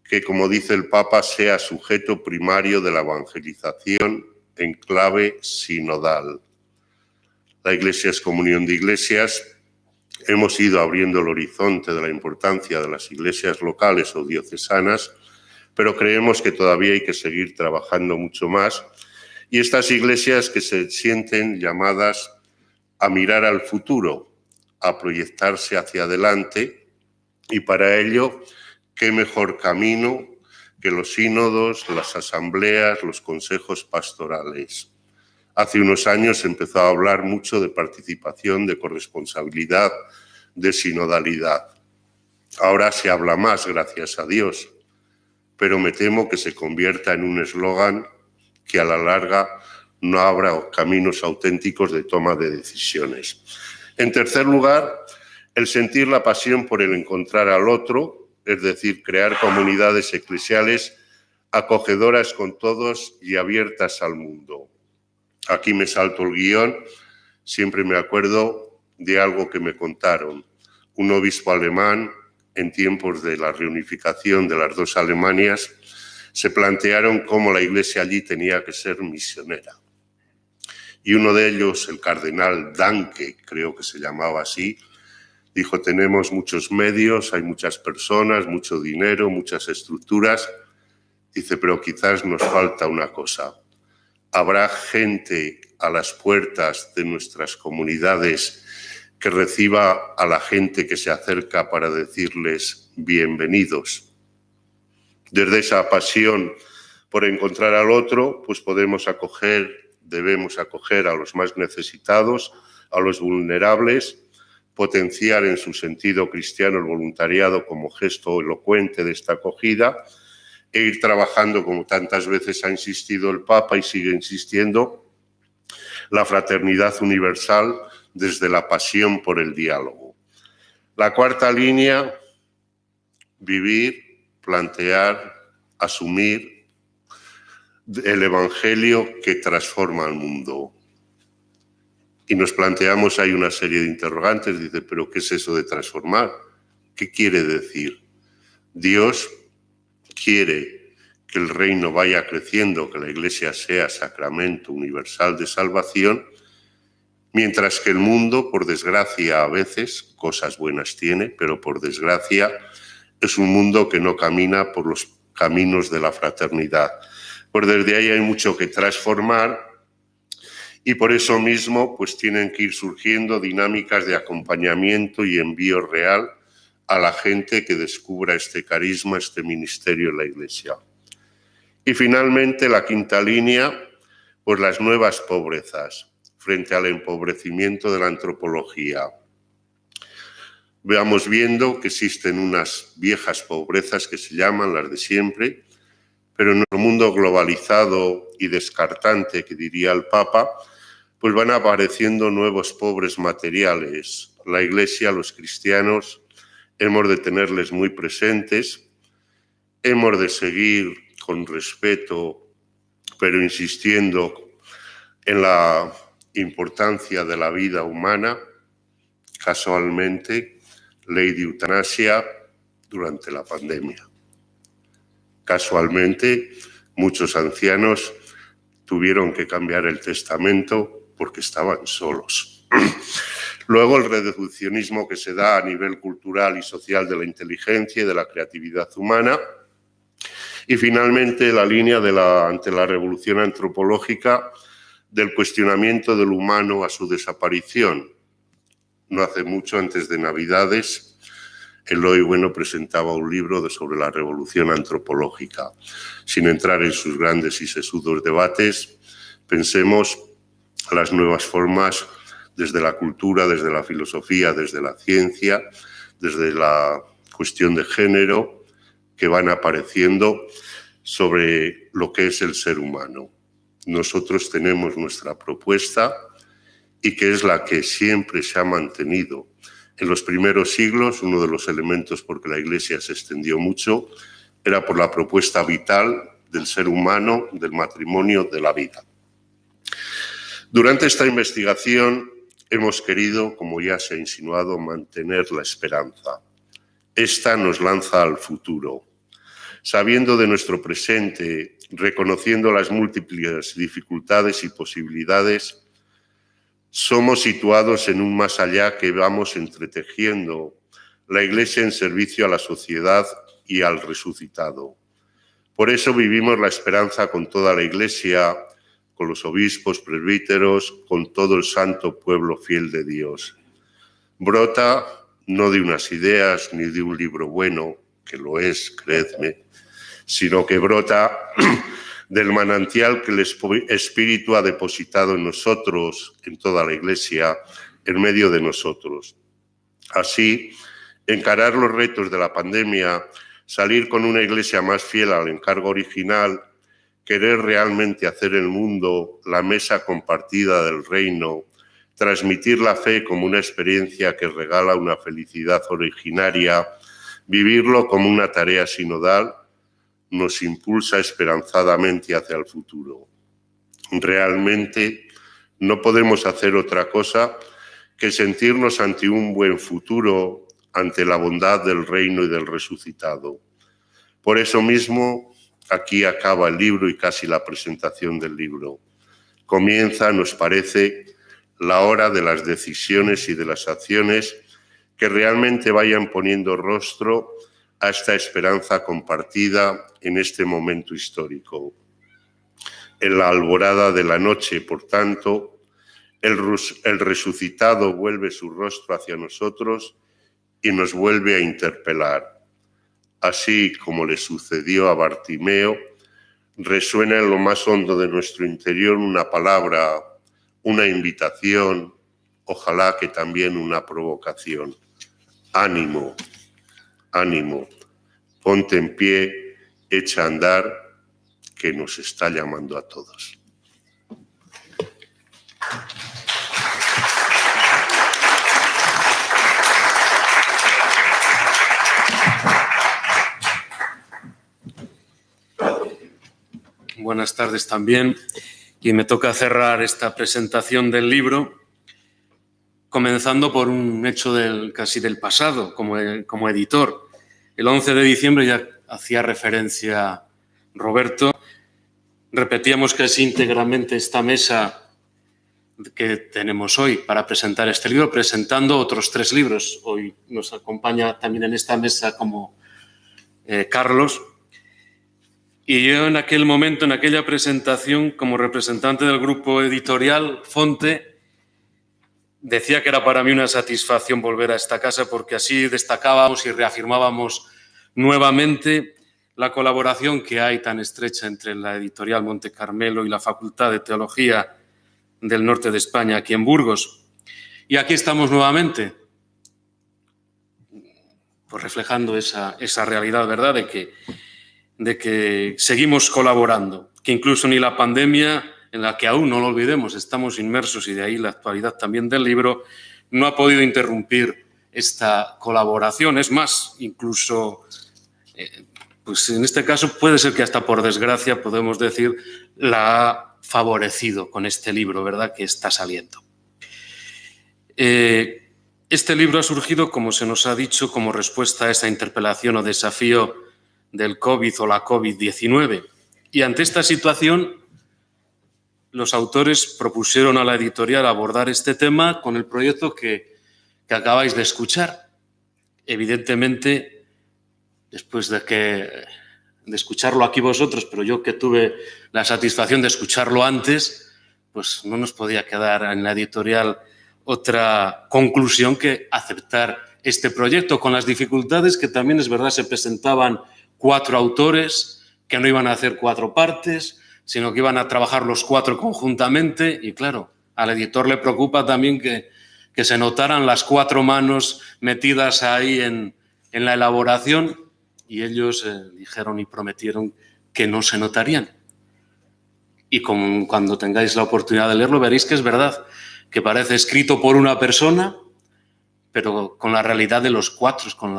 que, como dice el Papa, sea sujeto primario de la evangelización en clave sinodal. La Iglesia es comunión de iglesias. Hemos ido abriendo el horizonte de la importancia de las iglesias locales o diocesanas, pero creemos que todavía hay que seguir trabajando mucho más. Y estas iglesias que se sienten llamadas a mirar al futuro, a proyectarse hacia adelante, y para ello, qué mejor camino que los sínodos, las asambleas, los consejos pastorales. Hace unos años se empezó a hablar mucho de participación, de corresponsabilidad, de sinodalidad. Ahora se habla más, gracias a Dios, pero me temo que se convierta en un eslogan que a la larga no habrá caminos auténticos de toma de decisiones. En tercer lugar, el sentir la pasión por el encontrar al otro, es decir, crear comunidades eclesiales acogedoras con todos y abiertas al mundo. Aquí me salto el guión, siempre me acuerdo de algo que me contaron. Un obispo alemán, en tiempos de la reunificación de las dos Alemanias, se plantearon cómo la iglesia allí tenía que ser misionera. Y uno de ellos, el cardenal Danke, creo que se llamaba así, dijo, tenemos muchos medios, hay muchas personas, mucho dinero, muchas estructuras. Dice, pero quizás nos falta una cosa. Habrá gente a las puertas de nuestras comunidades que reciba a la gente que se acerca para decirles bienvenidos. Desde esa pasión por encontrar al otro, pues podemos acoger, debemos acoger a los más necesitados, a los vulnerables, potenciar en su sentido cristiano el voluntariado como gesto elocuente de esta acogida e ir trabajando, como tantas veces ha insistido el Papa y sigue insistiendo, la fraternidad universal desde la pasión por el diálogo. La cuarta línea, vivir, plantear, asumir el Evangelio que transforma al mundo. Y nos planteamos, hay una serie de interrogantes, dice, ¿pero qué es eso de transformar? ¿Qué quiere decir? Dios quiere que el reino vaya creciendo, que la Iglesia sea sacramento universal de salvación, mientras que el mundo, por desgracia, a veces, cosas buenas tiene, pero por desgracia, es un mundo que no camina por los caminos de la fraternidad. Pues desde ahí hay mucho que transformar y por eso mismo pues tienen que ir surgiendo dinámicas de acompañamiento y envío real a la gente que descubra este carisma, este ministerio en la Iglesia. Y finalmente la quinta línea, pues las nuevas pobrezas frente al empobrecimiento de la antropología. Veamos viendo que existen unas viejas pobrezas que se llaman las de siempre, pero en el mundo globalizado y descartante, que diría el Papa, pues van apareciendo nuevos pobres materiales. La Iglesia, los cristianos, hemos de tenerles muy presentes, hemos de seguir con respeto, pero insistiendo en la importancia de la vida humana. Casualmente, ley de eutanasia durante la pandemia. Casualmente, muchos ancianos tuvieron que cambiar el testamento porque estaban solos. Luego, el reduccionismo que se da a nivel cultural y social de la inteligencia y de la creatividad humana. Y finalmente, la línea ante la revolución antropológica del cuestionamiento del humano a su desaparición. No hace mucho, antes de Navidades, Eloy Bueno presentaba un libro sobre la revolución antropológica. Sin entrar en sus grandes y sesudos debates, pensemos las nuevas formas desde la cultura, desde la filosofía, desde la ciencia, desde la cuestión de género, que van apareciendo sobre lo que es el ser humano. Nosotros tenemos nuestra propuesta y que es la que siempre se ha mantenido. En los primeros siglos, uno de los elementos por que la Iglesia se extendió mucho era por la propuesta vital del ser humano, del matrimonio, de la vida. Durante esta investigación hemos querido, como ya se ha insinuado, mantener la esperanza. Esta nos lanza al futuro. Sabiendo de nuestro presente, reconociendo las múltiples dificultades y posibilidades, somos situados en un más allá que vamos entretejiendo la Iglesia en servicio a la sociedad y al resucitado. Por eso vivimos la esperanza con toda la Iglesia, con los obispos, presbíteros, con todo el santo pueblo fiel de Dios. Brota no de unas ideas ni de un libro bueno, que lo es, creedme, sino que brota del manantial que el Espíritu ha depositado en nosotros, en toda la Iglesia, en medio de nosotros. Así, encarar los retos de la pandemia, salir con una Iglesia más fiel al encargo original, querer realmente hacer el mundo la mesa compartida del reino, transmitir la fe como una experiencia que regala una felicidad originaria, vivirlo como una tarea sinodal, nos impulsa esperanzadamente hacia el futuro. Realmente no podemos hacer otra cosa que sentirnos ante un buen futuro, ante la bondad del reino y del resucitado. Por eso mismo, aquí acaba el libro y casi la presentación del libro. Comienza, nos parece, la hora de las decisiones y de las acciones que realmente vayan poniendo rostro a esta esperanza compartida en este momento histórico. En la alborada de la noche, por tanto, el resucitado vuelve su rostro hacia nosotros y nos vuelve a interpelar. Así como le sucedió a Bartimeo, resuena en lo más hondo de nuestro interior una palabra, una invitación, ojalá que también una provocación. Ánimo, ánimo, ponte en pie, echa a andar, que nos está llamando a todos. Buenas tardes también. Y me toca cerrar esta presentación del libro comenzando por un hecho casi del pasado como editor. El 11 de diciembre ya hacía referencia Roberto. Repetíamos casi íntegramente esta mesa que tenemos hoy para presentar este libro, presentando otros 3 libros. Hoy nos acompaña también en esta mesa como Carlos. Y yo en aquel momento, en aquella presentación, como representante del grupo editorial Fonte, decía que era para mí una satisfacción volver a esta casa porque así destacábamos y reafirmábamos nuevamente la colaboración que hay tan estrecha entre la editorial Monte Carmelo y la Facultad de Teología del Norte de España, aquí en Burgos. Y aquí estamos nuevamente, pues reflejando esa realidad, ¿verdad?, de que seguimos colaborando, que incluso ni la pandemia, en la que aún no lo olvidemos, estamos inmersos, y de ahí la actualidad también del libro, no ha podido interrumpir esta colaboración. Es más, incluso, pues en este caso puede ser que hasta por desgracia, podemos decir, la ha favorecido con este libro, ¿verdad?, que está saliendo. Este libro ha surgido, como se nos ha dicho, como respuesta a esa interpelación o desafío del COVID o la COVID-19. Y ante esta situación, los autores propusieron a la editorial abordar este tema con el proyecto que acabáis de escuchar. Evidentemente, después de escucharlo aquí vosotros, pero yo que tuve la satisfacción de escucharlo antes, pues no nos podía quedar en la editorial otra conclusión que aceptar este proyecto, con las dificultades que también es verdad se presentaban 4 autores, que no iban a hacer 4 partes, sino que iban a trabajar los 4 conjuntamente. Y claro, al editor le preocupa también que se notaran las 4 manos metidas ahí en la elaboración, y ellos dijeron y prometieron que no se notarían. Y cuando tengáis la oportunidad de leerlo veréis que es verdad, que parece escrito por una persona, pero con la realidad de los 4, con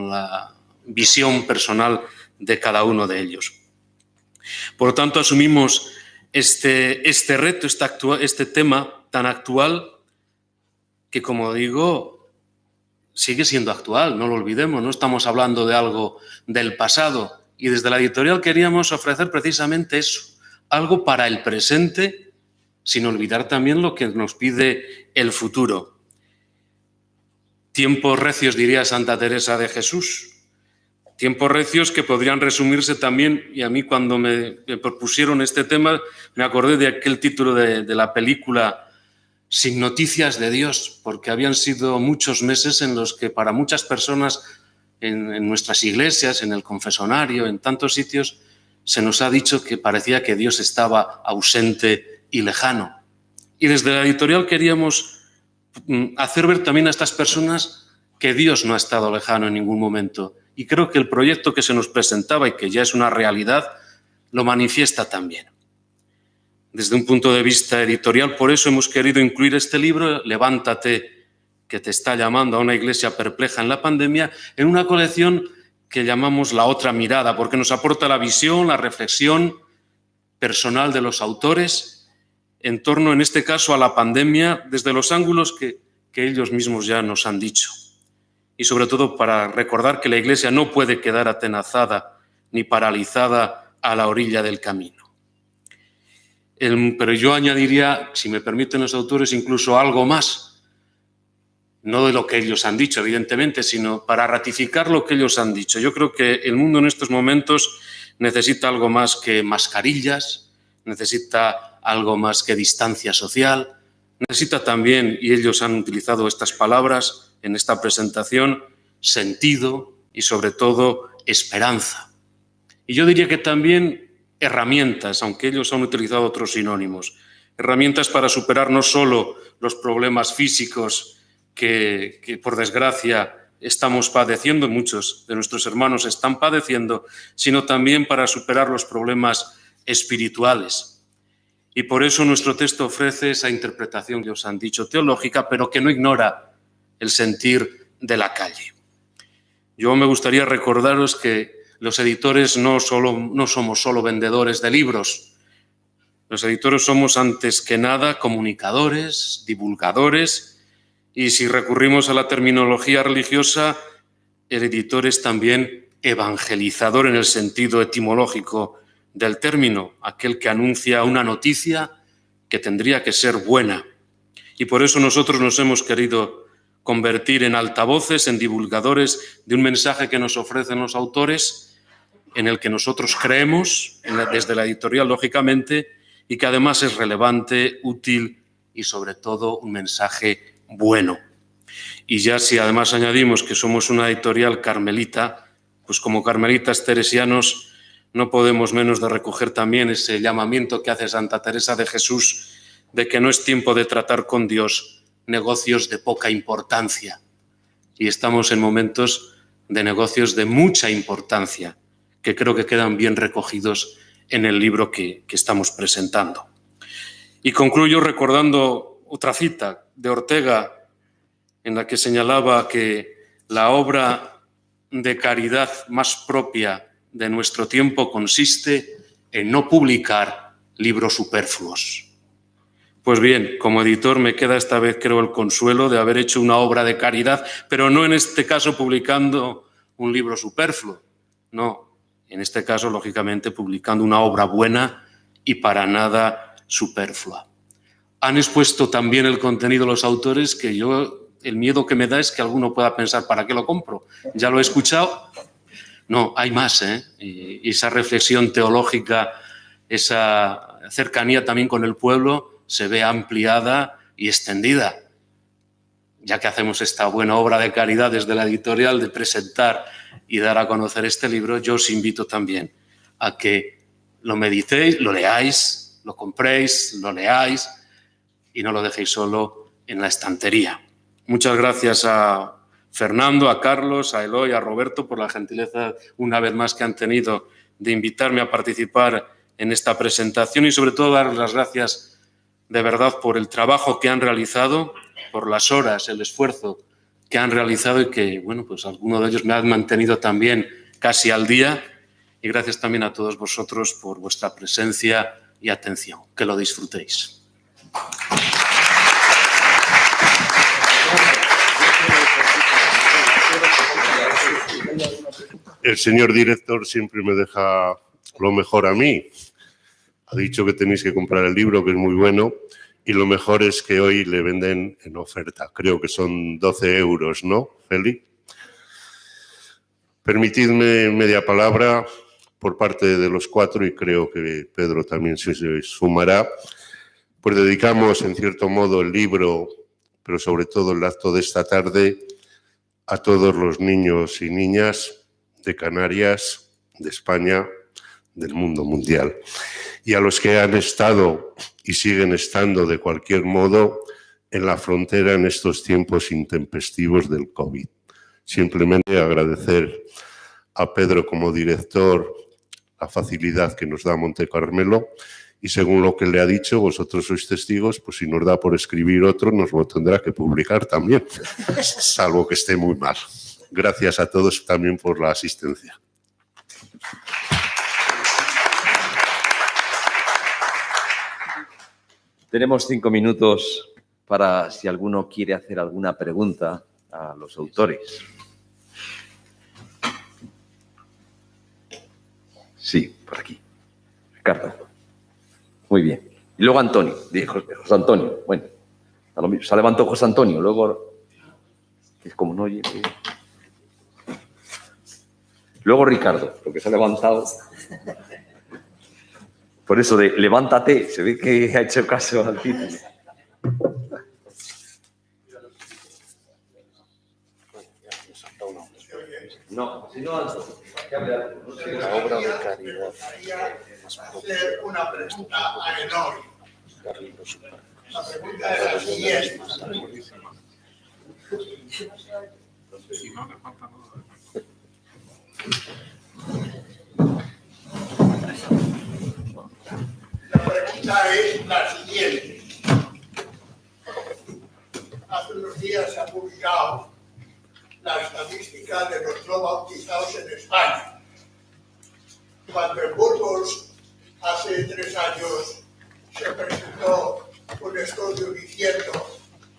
la visión personal de cada uno de ellos. Por lo tanto, asumimos este reto, este tema tan actual que, como digo, sigue siendo actual, no lo olvidemos, no estamos hablando de algo del pasado. Y desde la editorial queríamos ofrecer precisamente eso, algo para el presente, sin olvidar también lo que nos pide el futuro. Tiempos recios, diría Santa Teresa de Jesús. Tiempos recios que podrían resumirse también, y a mí cuando me propusieron este tema me acordé de aquel título de la película Sin noticias de Dios, porque habían sido muchos meses en los que para muchas personas en nuestras iglesias, en el confesonario, en tantos sitios, se nos ha dicho que parecía que Dios estaba ausente y lejano. Y desde la editorial queríamos hacer ver también a estas personas que Dios no ha estado lejano en ningún momento. Y creo que el proyecto que se nos presentaba y que ya es una realidad lo manifiesta también. Desde un punto de vista editorial, por eso hemos querido incluir este libro, Levántate, que te está llamando a una iglesia perpleja en la pandemia, en una colección que llamamos La otra mirada, porque nos aporta la visión, la reflexión personal de los autores en torno, en este caso, a la pandemia, desde los ángulos que ellos mismos ya nos han dicho. Y sobre todo para recordar que la Iglesia no puede quedar atenazada ni paralizada a la orilla del camino. Pero yo añadiría, si me permiten los autores, incluso algo más, no de lo que ellos han dicho, evidentemente, sino para ratificar lo que ellos han dicho. Yo creo que el mundo en estos momentos necesita algo más que mascarillas, necesita algo más que distancia social, necesita también, y ellos han utilizado estas palabras en esta presentación, sentido y sobre todo esperanza. Y yo diría que también herramientas, aunque ellos han utilizado otros sinónimos, herramientas para superar no solo los problemas físicos que por desgracia estamos padeciendo, muchos de nuestros hermanos están padeciendo, sino también para superar los problemas espirituales. Y por eso nuestro texto ofrece esa interpretación que os han dicho teológica, pero que no ignora el sentir de la calle. Yo me gustaría recordaros que los editores no somos solo vendedores de libros. Los editores somos antes que nada comunicadores, divulgadores, y si recurrimos a la terminología religiosa, el editor es también evangelizador en el sentido etimológico del término, aquel que anuncia una noticia que tendría que ser buena. Y por eso nosotros nos hemos querido convertir en altavoces, en divulgadores de un mensaje que nos ofrecen los autores, en el que nosotros creemos, desde la editorial, lógicamente, y que además es relevante, útil y, sobre todo, un mensaje bueno. Y ya si además añadimos que somos una editorial carmelita, pues como carmelitas teresianos no podemos menos de recoger también ese llamamiento que hace Santa Teresa de Jesús de que no es tiempo de tratar con Dios negocios de poca importancia. Y estamos en momentos de negocios de mucha importancia, que creo que quedan bien recogidos en el libro que estamos presentando. Y concluyo recordando otra cita de Ortega, en la que señalaba que la obra de caridad más propia de nuestro tiempo consiste en no publicar libros superfluos. Pues bien, como editor me queda esta vez, creo, el consuelo de haber hecho una obra de caridad, pero no en este caso publicando un libro superfluo, no, en este caso, lógicamente, publicando una obra buena y para nada superflua. Han expuesto también el contenido los autores que el miedo que me da es que alguno pueda pensar, ¿para qué lo compro? ¿Ya lo he escuchado? No, hay más, ¿eh? Y esa reflexión teológica, esa cercanía también con el pueblo se ve ampliada y extendida. Ya que hacemos esta buena obra de caridad desde la editorial de presentar y dar a conocer este libro, yo os invito también a que lo meditéis, lo leáis, lo compréis, lo leáis y no lo dejéis solo en la estantería. Muchas gracias a Fernando, a Carlos, a Eloy, a Roberto por la gentileza una vez más que han tenido de invitarme a participar en esta presentación y sobre todo dar las gracias de verdad por el trabajo que han realizado, por las horas, el esfuerzo que han realizado y que, bueno, pues algunos de ellos me han mantenido también casi al día. Y gracias también a todos vosotros por vuestra presencia y atención. Que lo disfrutéis. El señor director siempre me deja lo mejor a mí. Ha dicho que tenéis que comprar el libro, que es muy bueno, y lo mejor es que hoy le venden en oferta. Creo que son 12 euros, ¿no, Feli? Permitidme media palabra por parte de los cuatro, y creo que Pedro también se sumará. Pues dedicamos, en cierto modo, el libro, pero sobre todo el acto de esta tarde, a todos los niños y niñas de Canarias, de España, del mundo mundial. Y a los que han estado y siguen estando de cualquier modo en la frontera en estos tiempos intempestivos del COVID. Simplemente agradecer a Pedro como director la facilidad que nos da Monte Carmelo y según lo que le ha dicho, vosotros sois testigos, pues si nos da por escribir otro, nos lo tendrá que publicar también, salvo que esté muy mal. Gracias a todos también por la asistencia. Tenemos 5 minutos para si alguno quiere hacer alguna pregunta a los autores. Sí, por aquí. Ricardo. Muy bien. Y luego Antonio, José Antonio. Bueno, se ha levantado José Antonio, luego, es como no oye. Luego Ricardo, porque se ha levantado. Por eso de levántate, se ve que ha hecho caso al título. No, si no, La obra de caridad. Hacer una pregunta a Eloy. La pregunta es la siguiente. La pregunta es la siguiente. Hace unos días se ha publicado la estadística de los no bautizados en España. Cuando en Burgos, hace 3 años, se presentó un estudio diciendo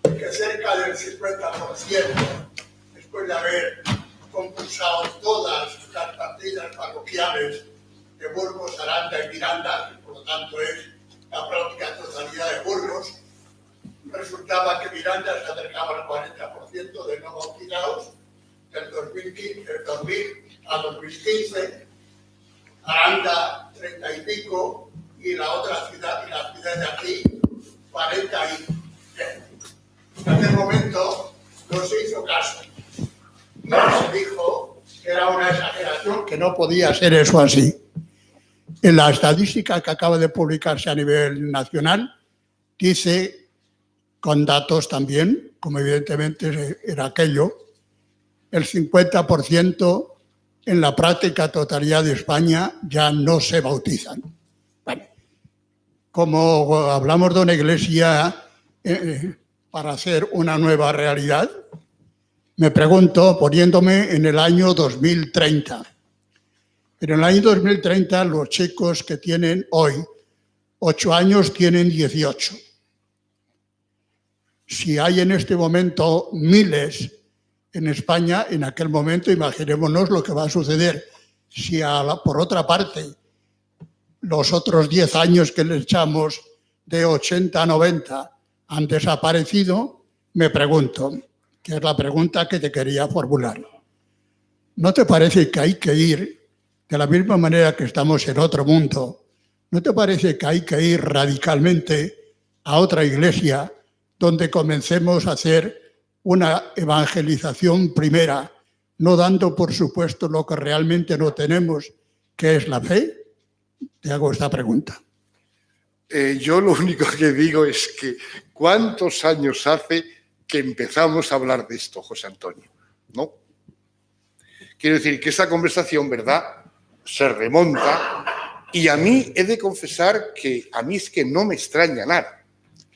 que cerca del 50%, después de haber concursado todas las partidas parroquiales de Burgos, Aranda y Miranda, que por lo tanto es la práctica totalidad de Burgos, resultaba que Miranda se acercaba al 40% de no bautizados del 2000 a 2015, Aranda 30 y pico, y la otra ciudad, y la ciudad de aquí, 40 y... En aquel momento no se hizo caso. Y se dijo que era una exageración, que no podía ser eso así. En la estadística que acaba de publicarse a nivel nacional, dice, con datos también, como evidentemente era aquello, el 50% en la práctica totalidad de España ya no se bautizan. Bueno, como hablamos de una iglesia para hacer una nueva realidad, me pregunto, poniéndome en el año 2030. Pero en el año 2030 los chicos que tienen hoy 8 años tienen 18. Si hay en este momento miles en España, en aquel momento imaginémonos lo que va a suceder. Si por otra parte los otros 10 años que le echamos de 80 a 90 han desaparecido, me pregunto, que es la pregunta que te quería formular. ¿No te parece que hay que ir, de la misma manera que estamos en otro mundo, no te parece que hay que ir radicalmente a otra iglesia donde comencemos a hacer una evangelización primera, no dando por supuesto lo que realmente no tenemos, que es la fe? Te hago esta pregunta. Yo lo único que digo es que ¿cuántos años hace que empezamos a hablar de esto, José Antonio? ¿No? Quiero decir que esta conversación, ¿verdad?, se remonta, y a mí he de confesar que a mí es que no me extraña nada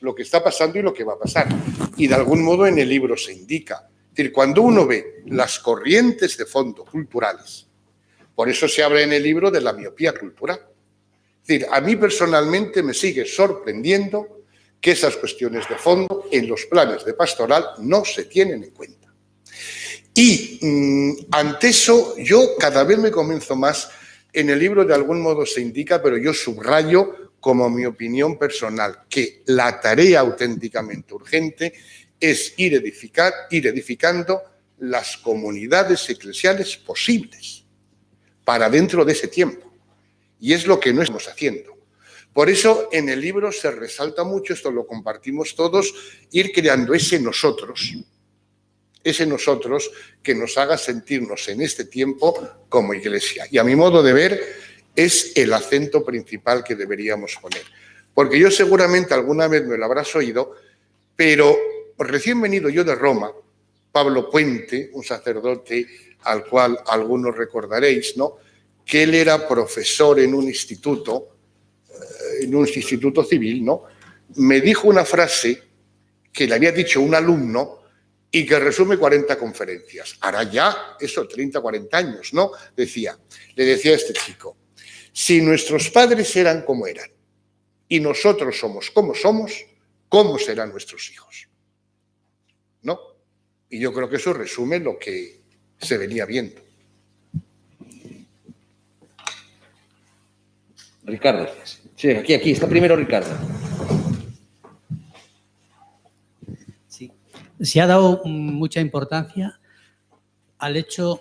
lo que está pasando y lo que va a pasar. Y de algún modo en el libro se indica. Es decir, cuando uno ve las corrientes de fondo culturales, por eso se habla en el libro de la miopía cultural. Es decir, a mí personalmente me sigue sorprendiendo que esas cuestiones de fondo en los planes de pastoral no se tienen en cuenta. Y ante eso yo cada vez me convenzo más, en el libro de algún modo se indica, pero yo subrayo como mi opinión personal, que la tarea auténticamente urgente es ir edificando las comunidades eclesiales posibles para dentro de ese tiempo. Y es lo que no estamos haciendo. Por eso en el libro se resalta mucho, esto lo compartimos todos, ir creando ese nosotros que nos haga sentirnos en este tiempo como iglesia. Y a mi modo de ver, es el acento principal que deberíamos poner. Porque yo seguramente alguna vez me lo habrás oído, pero recién venido yo de Roma, Pablo Puente, un sacerdote al cual algunos recordaréis, ¿no?, que él era profesor en un instituto civil, ¿no?, me dijo una frase que le había dicho un alumno y que resume 40 conferencias. Hará ya eso, 30, 40 años, ¿no? Le decía a este chico, si nuestros padres eran como eran y nosotros somos como somos, ¿cómo serán nuestros hijos? ¿No? Y yo creo que eso resume lo que se venía viendo. Ricardo. Sí, aquí está primero Ricardo. Sí. Se ha dado mucha importancia al hecho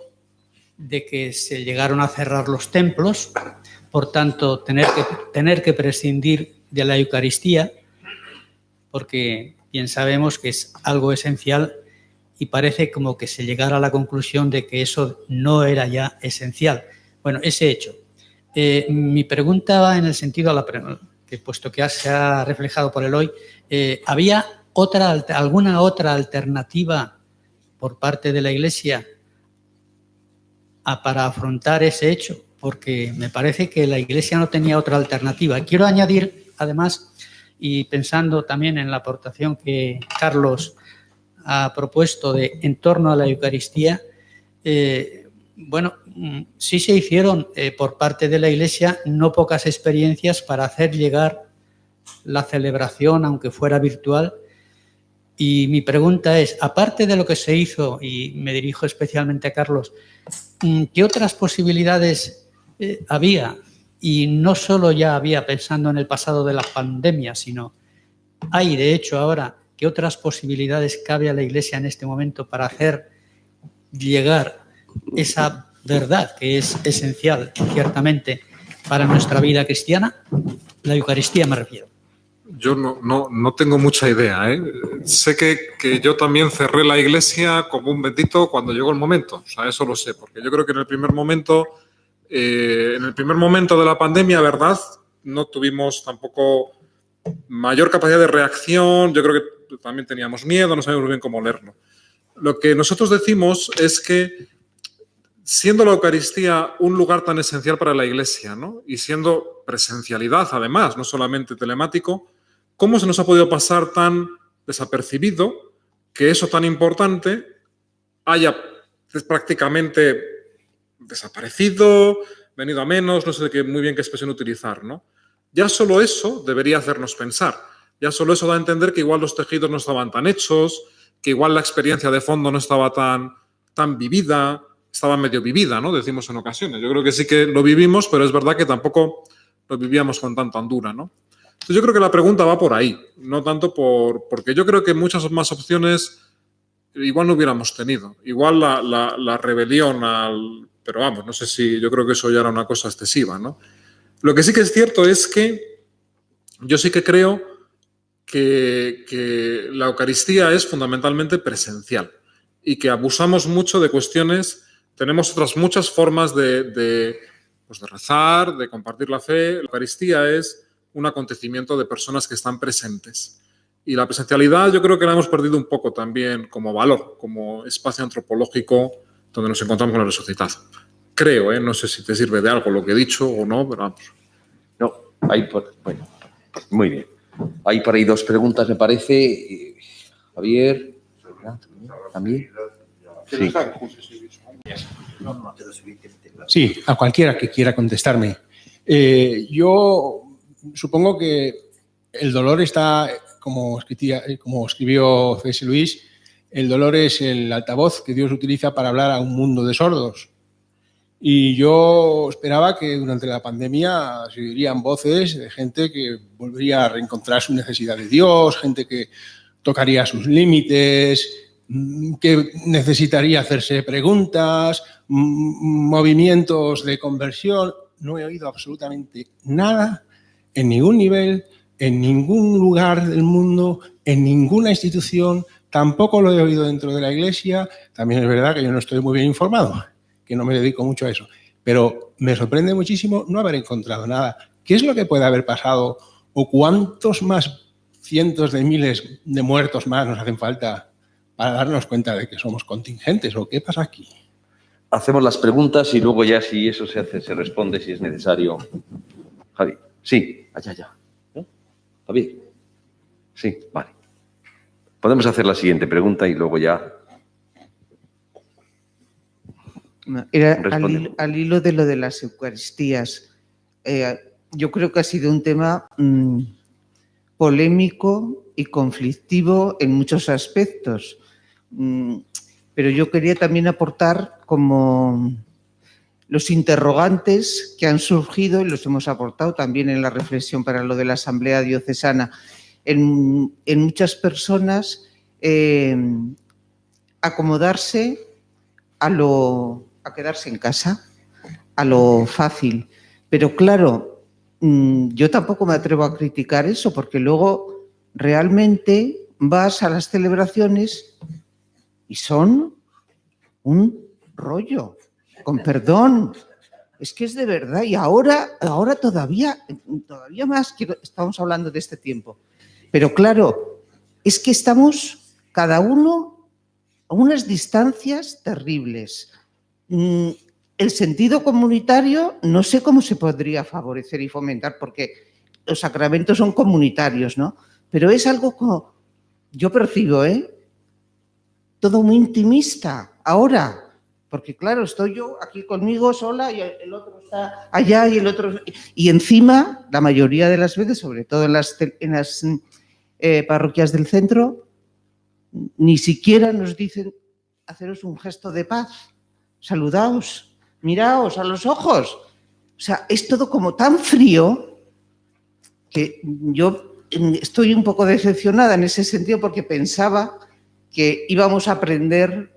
de que se llegaron a cerrar los templos, por tanto, tener que prescindir de la Eucaristía, porque bien sabemos que es algo esencial y parece como que se llegara a la conclusión de que eso no era ya esencial. Bueno, ese hecho. Mi pregunta va en el sentido que puesto que se ha reflejado por el hoy, ¿había alguna otra alternativa por parte de la Iglesia para afrontar ese hecho? Porque me parece que la Iglesia no tenía otra alternativa. Quiero añadir, además, y pensando también en la aportación que Carlos ha propuesto en torno a la Eucaristía, bueno, sí se hicieron por parte de la Iglesia no pocas experiencias para hacer llegar la celebración, aunque fuera virtual. Y mi pregunta es, aparte de lo que se hizo, y me dirijo especialmente a Carlos, ¿qué otras posibilidades había? Y no solo ya había pensando en el pasado de la pandemia, sino hay, de hecho, ahora, ¿qué otras posibilidades cabe a la Iglesia en este momento para hacer llegar esa verdad que es esencial, ciertamente, para nuestra vida cristiana? La Eucaristía me refiero. Yo no tengo mucha idea, ¿eh? Sé que yo también cerré la Iglesia como un bendito cuando llegó el momento. O sea, eso lo sé, porque yo creo que en el primer momento de la pandemia, ¿verdad?, no tuvimos tampoco mayor capacidad de reacción. Yo creo que también teníamos miedo, no sabíamos bien cómo leerlo. Lo que nosotros decimos es que, siendo la Eucaristía un lugar tan esencial para la Iglesia, ¿no?, y siendo presencialidad, además, no solamente telemático, ¿cómo se nos ha podido pasar tan desapercibido que eso tan importante haya prácticamente desaparecido, venido a menos? No sé muy bien qué expresión utilizar, ¿no? Ya solo eso debería hacernos pensar. Ya solo eso da a entender que igual los tejidos no estaban tan hechos, que igual la experiencia de fondo no estaba tan vivida, estaba medio vivida, ¿no?, decimos en ocasiones. Yo creo que sí que lo vivimos, pero es verdad que tampoco lo vivíamos con tanta hondura, ¿no? Entonces yo creo que la pregunta va por ahí, no tanto porque yo creo que muchas más opciones igual no hubiéramos tenido. Igual la rebelión pero vamos, no sé si, yo creo que eso ya era una cosa excesiva, ¿no? Lo que sí que es cierto es que yo sí que creo que la Eucaristía es fundamentalmente presencial y que abusamos mucho de cuestiones. Tenemos otras muchas formas de rezar, de compartir la fe. La Eucaristía es un acontecimiento de personas que están presentes. Y la presencialidad yo creo que la hemos perdido un poco también como valor, como espacio antropológico donde nos encontramos con el resucitado. Creo, no sé si te sirve de algo lo que he dicho o no, pero vamos. No, bueno, muy bien. Hay por ahí dos preguntas, me parece. Javier, ¿también? Sí. Sí, a cualquiera que quiera contestarme. Yo supongo que el dolor está, como escribió C.S. Lewis, el dolor es el altavoz que Dios utiliza para hablar a un mundo de sordos. Y yo esperaba que durante la pandemia se oirían voces de gente que volvería a reencontrar su necesidad de Dios, gente que tocaría sus límites, que necesitaría hacerse preguntas, movimientos de conversión. No he oído absolutamente nada en ningún nivel, en ningún lugar del mundo, en ninguna institución. Tampoco lo he oído dentro de la Iglesia. También es verdad que yo no estoy muy bien informado, que no me dedico mucho a eso. Pero me sorprende muchísimo no haber encontrado nada. ¿Qué es lo que puede haber pasado? ¿O cuántos más cientos de miles de muertos más nos hacen falta para darnos cuenta de que somos contingentes? ¿O qué pasa aquí? Hacemos las preguntas y luego ya, si eso se hace, se responde si es necesario. Javi. Sí, allá. ¿No? Javi. Sí, vale. Podemos hacer la siguiente pregunta y luego ya. Era al hilo de lo de las Eucaristías. Yo creo que ha sido un tema polémico y conflictivo en muchos aspectos. Pero yo quería también aportar como los interrogantes que han surgido, y los hemos aportado también en la reflexión para lo de la Asamblea Diocesana, en muchas personas acomodarse a quedarse en casa, a lo fácil. Pero claro, yo tampoco me atrevo a criticar eso, porque luego realmente vas a las celebraciones y son un rollo, con perdón. es que es de verdad. Y ahora todavía más que estamos hablando de este tiempo. Pero claro, es que estamos cada uno a unas distancias terribles. El sentido comunitario no sé cómo se podría favorecer y fomentar, porque los sacramentos son comunitarios, ¿no? Pero es algo como, yo percibo, todo muy intimista ahora, porque claro, estoy yo aquí conmigo sola y el otro está allá y el otro... Y encima, la mayoría de las veces, sobre todo en las parroquias del centro, ni siquiera nos dicen haceros un gesto de paz, saludaos, miraos a los ojos. O sea, es todo como tan frío que yo estoy un poco decepcionada en ese sentido, porque pensaba que íbamos a aprender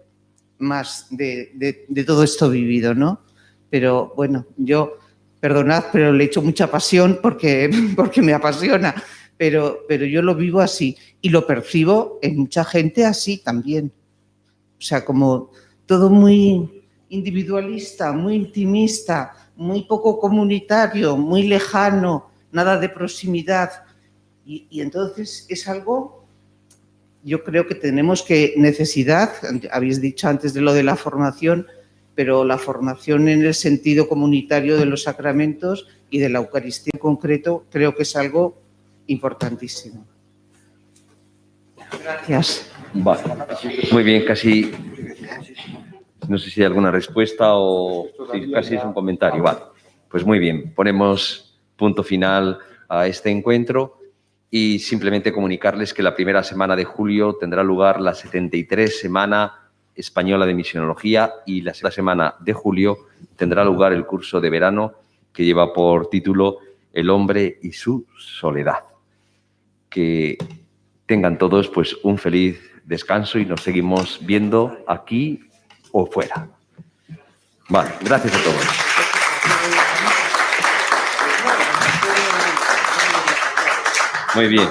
más de todo esto vivido, ¿no? Pero bueno, yo, perdonad, pero le echo mucha pasión porque me apasiona, pero yo lo vivo así y lo percibo en mucha gente así también. O sea, como todo muy individualista, muy intimista, muy poco comunitario, muy lejano, nada de proximidad. Y entonces es algo, yo creo que tenemos necesidad, habéis dicho antes de lo de la formación, pero la formación en el sentido comunitario de los sacramentos y de la Eucaristía en concreto, creo que es algo importantísimo. Gracias. Vale. Muy bien, casi... No sé si hay alguna respuesta o sí, casi es un comentario. Vale. Pues muy bien, ponemos punto final a este encuentro y simplemente comunicarles que la primera semana de julio tendrá lugar la 73 Semana Española de Misionología y la semana de julio tendrá lugar el curso de verano que lleva por título El hombre y su soledad. Que tengan todos pues un feliz descanso y nos seguimos viendo aquí o fuera. Vale, gracias a todos. Muy bien.